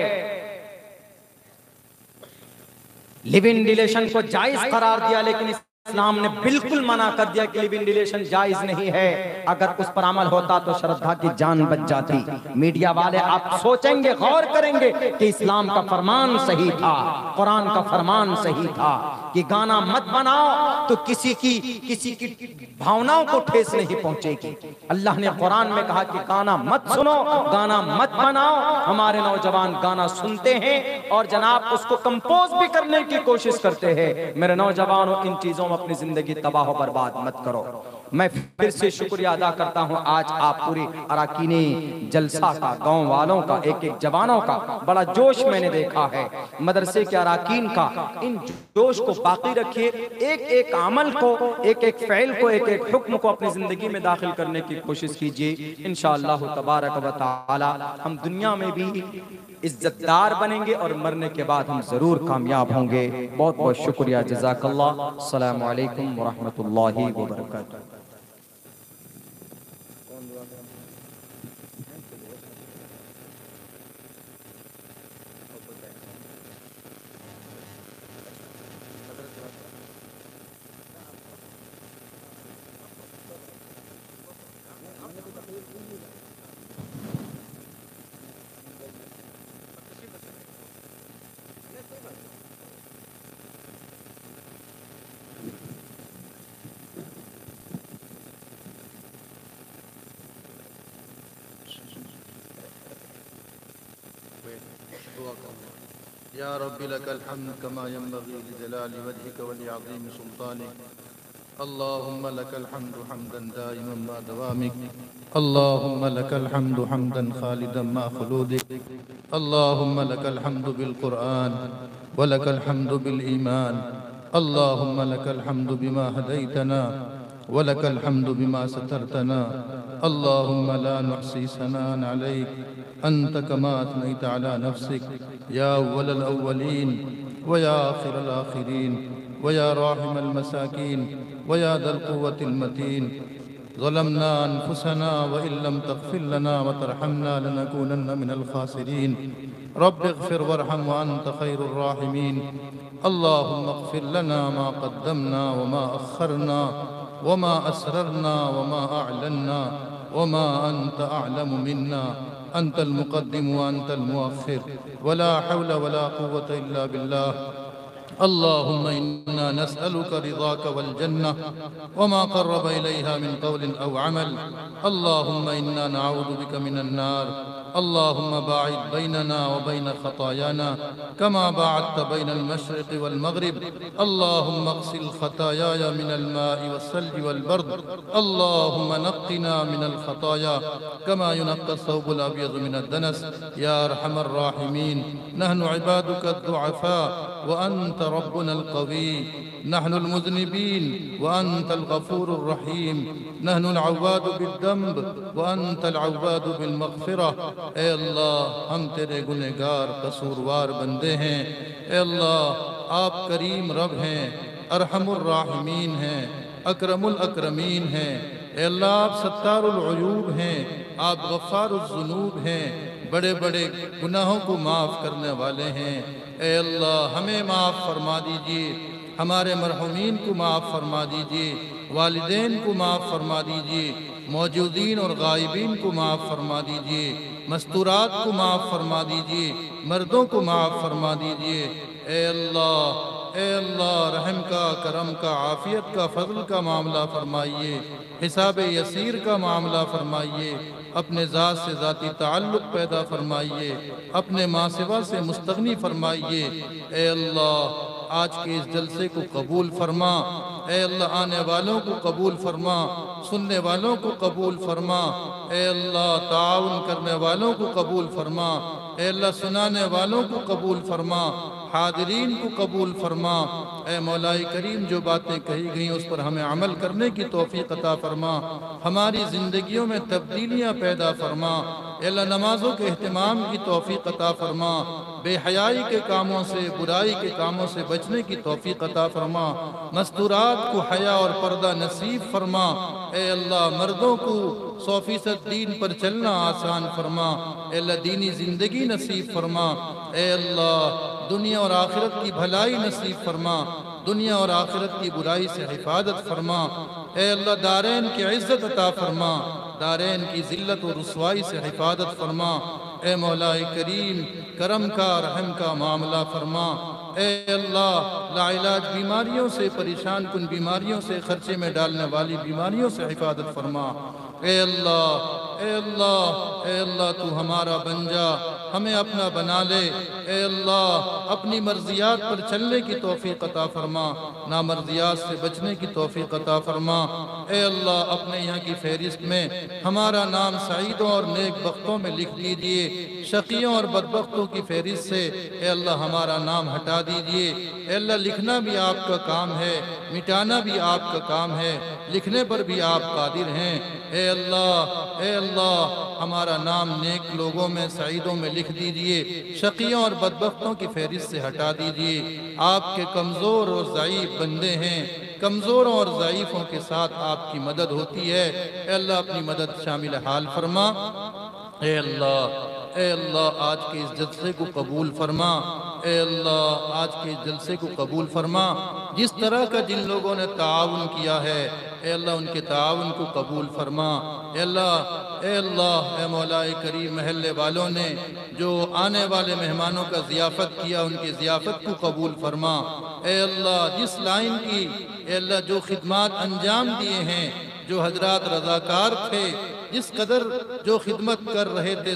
S1: लिव इन रिलेशन को जायज करार दिया, लेकिन इस्लाम ने बिल्कुल मना कर दिया कि लिव इन रिलेशन जायज नहीं है। अगर उस पर अमल होता तो श्रद्धा की जान बच जाती। मीडिया वाले आप सोचेंगे, गौर करेंगे कि इस्लाम का फरमान सही था, कुरान का फरमान सही था कि गाना मत बनाओ तो किसी की भावनाओं को ठेस नहीं पहुंचेगी। अल्लाह ने कुरान में कहा कि गाना मत सुनो, गाना मत बनाओ। हमारे नौजवान गाना सुनते हैं और जनाब उसको कंपोज भी करने की कोशिश करते हैं। मेरे नौजवानों, इन चीजों में अपनी जिंदगी तबाह बर्बाद मत करो। मैं फिर से शुक्रिया अदा करता हूं, आज आप पूरी अराकीने जलसा का, गांव वालों का, एक एक जवानों का बड़ा जोश मैंने देखा है, मदरसे के अराकीन का। इन जोश को बाकी रखिए, एक एक अमल को, एक एक फ़ैल को, एक एक हुक्म को अपनी जिंदगी में दाखिल करने की कोशिश कीजिए। इंशाअल्लाह तबारक व तआला हम दुनिया में भी इज्जतदार बनेंगे और मरने के बाद हम जरूर कामयाब होंगे। बहुत बहुत शुक्रिया, जज़ाकल्लाह। अस्सलामु अलैकुम व रहमतुल्लाहि व बरकातुहू।
S2: या रब्बी लकल हम्द कमा यंबगी लिजलाली वजहिक व लिअज़ीम सुल्तानिक। अल्लाहुम्मा लकल हम्दु हम्दन दाइमन मा दवामिक। अल्लाहुम्मा लकल हम्दु हम्दन खालिदन मा खुलूदिक। अल्लाहुम्मा लकल हम्दु बिल कुरआन व लकल हम्दु बिल ईमान। अल्लाहुम्मा लकल हम्दु बिमा हदैतना व लकल हम्दु बिमा सतरतना। अल्लाहुम्मा ला नुहसी सनान अलैक अंत कमा अथनैत अला नफ्सिक या अव्वलल अव्वलीन व या आखिरल आखिरीन व या राहिमल मसाकीन व या दल कुव्वतिल मतीन। ज़लमना अनफुसना व इल्लम तग़फिर लना व तरहमना लनकूनन्न मिनल खासिरीन। रब्बिग़फिर वरहम व अंत खैरुर राहिमीन। अल्लाहुम्मा इग़फिर लना मा क़द्दमना व मा अख़्ख़रना व मा असररना व मा अअलन्ना व मा अंत अअलमु मिन्ना। अंतल मुक़द्दिम व अंतल मुअख़्ख़िर व ला हौला व ला क़ुव्वता इल्ला बिल्लाह। अल्लाहुम्मा इन्ना नस्अलुका रिज़ाक वल जन्नह व मा क़र्रब इलैहा मिन क़ौलिन औ अमल। अल्लाहुम्मा इन्ना नअऊज़ु बिका मिनन नार। अल्लाहुम्मा बाइद बैनना व बैन ख़तायाना कमा बाअदत बैनल मशरिक़ि वल मग़रिब। अल्लाहुम्मा अग़सिल ख़तायाया मिनल माइ वस्सल्जि वल बर्द। अल्लाहुम्मा नक़्क़िना मिनल ख़ताया कमा युनक़्क़ा अस-सौबुल अब्यज़ु मिनद दनस। या अरहमर राहिमीन, नहनु इबादुका दुअफ़ा व अंत रब्बुनल क़वी, नहनुल मुज़निबीन व अंतल गफ़ूरुर रहीम, नहनुल अव्वादु बिद्दम्ब व अंतल अव्वादु बिल मग़फ़िरह। ए अल्लाह, हम तेरे गुनहगार कसूरवार बंदे हैं। ए अल्लाह, आप करीम रब हैं, अरहमुर राहिमीन हैं, अकरमुल अकरमीन हैं। ए अल्लाह, आप सत्तारुल उयूब हैं, आप गफ़ारुज़ ज़ुनूब हैं, बड़े बड़े गुनाहों को माफ़ करने वाले हैं। ए अल्लाह, हमें माफ़ फरमा दीजिए, हमारे मरहुमीन को माफ़ फरमा दीजिए, वालिदैन को माफ़ फरमा दीजिए, मौजूदीन और गायबीन को माफ़ फरमा दीजिए, मस्तूरात को माफ़ फरमा दीजिए, मर्दों को माफ़ फरमा दीजिए। ए अल्लाह, ए अल्लाह, रहम का, करम का, आफ़ियत का, फ़ज़ल का मामला फरमाइए, हिसाब यसीर का मामला फरमाइए, अपने ज़ात से ज़ाती ताल्लुक़ पैदा फरमाइए, अपने मासिवा से मुस्तग़नी फरमाइए। ए अल्लाह, आज के इस जलसे को कबूल फरमा। ए अल्लाह, आने वालों को कबूल फरमा, सुनने वालों को कबूल फरमा। ए अल्लाह, ताउन करने वालों को कबूल फरमा। ए अल्लाह, सुनाने वालों को कबूल फरमा, हाज़रीन को कबूल फरमा। ए मौलाई करीम, जो बातें कही गई उस पर हमें अमल करने की तौफ़ीक़ अता फरमा, हमारी ज़िंदगियों में तब्दीलियाँ पैदा फरमा। ए अल्लाह, नमाज़ों के एहतमाम की तौफ़ीक़ अता फरमा, बेहयाई के कामों से, बुराई के कामों से बचने की तौफ़ीक़ अता फरमा, मस्तूरात को हया और पर्दा नसीब फरमा। ए अल्लाह, मर्दों को 100% दीन पर चलना आसान फरमा। ए अल्लाह, दीनी ज़िंदगी नसीब फरमा। ए अल्लाह, दुनिया और आखिरत की भलाई नसीब फरमा, दुनिया और आखिरत की बुराई से हिफाजत फरमा। ए अल्लाह, दारैन की इज़्ज़त अता फरमा, दारैन की ज़िल्लत और रुसवाई से हिफाजत फरमा। ए मौलाए करीम, करम का, रहम का मामला फरमा। ए अल्लाह, लाइलाज बीमारियों से, परेशान कुन बीमारियों से, खर्चे में डालने वाली बीमारियों से हिफाजत फरमा। ए अल्लाह, ए अल्लाह, ए अल्लाह, तू हमारा बन जा, हमें अपना बना ले। ए अल्लाह, अपनी मर्जियात पर चलने की तौफ़ीक़ अता फरमा, नामर्जियात से बचने की तौफ़ीक़ अता फरमा। ए अल्लाह, अपने यहाँ की फ़हरिस्त में हमारा नाम सईदों और नेक बख्तों में लिख दीजिए, शक़ियों और बदबख्तों की फ़हरिस्त से ए अल्लाह हमारा नाम हटा दीजिए। ए अल्लाह, लिखना भी आपका काम है, मिटाना भी आपका काम है, लिखने पर भी आप कादिर हैं। ए अल्लाह, ए अल्लाह, हमारा नाम नेक लोगों में, सईदों में लिख दीजिए, शक़ियों और बदबख्तों की फ़हरिस्त से हटा दीजिए। आपके कमज़ोर और ज़ईफ़ बंदे हैं, कमज़ोरों और ज़ईफ़ों के साथ आपकी मदद होती है। ए अल्लाह, अपनी मदद शामिल हाल फरमा। ए अल्लाह, ए अल्लाह, आज के इस जलसे को कबूल फरमा। ए अल्लाह, आज के इस जलसे को कबूल फरमा। जिस तरह का जिन लोगों ने ताउन किया है, ए अल्लाह, उनके ताउन को कबूल फरमा। ए अल्लाह, ए अल्लाह, ए मौलाए करीम, महल्ले वालों ने जो आने वाले मेहमानों का ज़ियाफ़त किया, उनकी ज़ियाफ़त को कबूल फरमा। ए अल्लाह, जिस लाइन की, ए अल्लाह, जो खिदमात अंजाम दिए हैं, जो हजरात रज़ाकार थे, जिस कदर जो खिदमत कर रहे थे,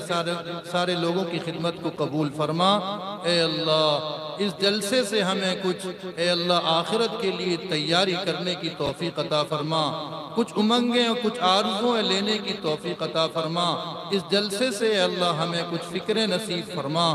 S2: सारे लोगों की खिदमत को कबूल फरमा। ए अल्लाह, इस जलसे से हमें कुछ, ए अल्लाह, आखिरत के लिए तैयारी करने की तौफ़ीक़ अता फरमा, कुछ उमंगें और कुछ आरज़ुएं लेने की तौफ़ीक़ अता फरमा। इस जलसे से ए अल्लाह हमें कुछ फ़िक्रें नसीब फरमा।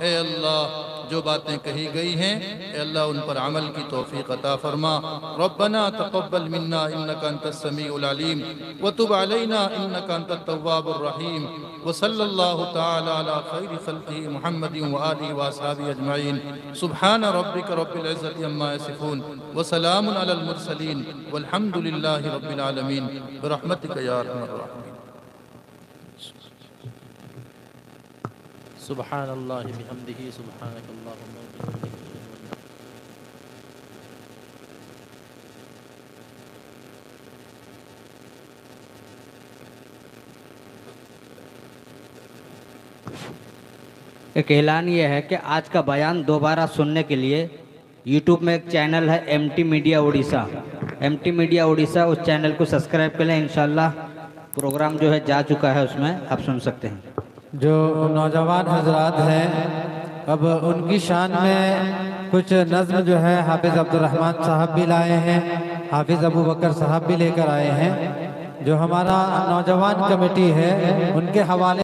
S2: ए अल्लाह, जो बातें कही गई हैं, ए अल्लाह, उन पर अमल की तौफ़ीक़ अता फरमा। रब्बना तक़ब्बल मिन्ना इन्नका अंतस समीउल अलीम व तुब अलैना इन्नका अंतत तव्वाबुर रहीम व सल्लल्लाहु तआला अला खैरि खल्क़िही मुहम्मदिन व आलिहि व अस्हाबिही अजमईन। सुब्हान रब्बिका रब्बिल इज़्ज़ति अम्मा यसिफून व सलामुन अलल मुरसलीन वल्हम्दुलिल्लाहि रब्बिल आलमीन बिरहमतिका या अरहमर राहिमीन।
S3: सुब्हानल्लाहि बिहम्दिही सुब्हानकल्लाहुम्मा व बिहम्दिक।
S4: एक ऐलान ये है कि आज का बयान दोबारा सुनने के लिए यूट्यूब में एक चैनल है MT media Orissa, MT media Orissa, उस चैनल को सब्सक्राइब कर लें। इंशाल्लाह प्रोग्राम जो है जा चुका है, उसमें आप सुन सकते हैं।
S5: जो नौजवान हजरात हैं, अब उनकी शान में कुछ नज़्म जो है हाफिज़ अब्दुर्रहमान साहब भी लाए हैं, हाफिज़ अबू बकर साहब भी लेकर आए हैं। जो हमारा नौजवान कमेटी है, उनके हवाले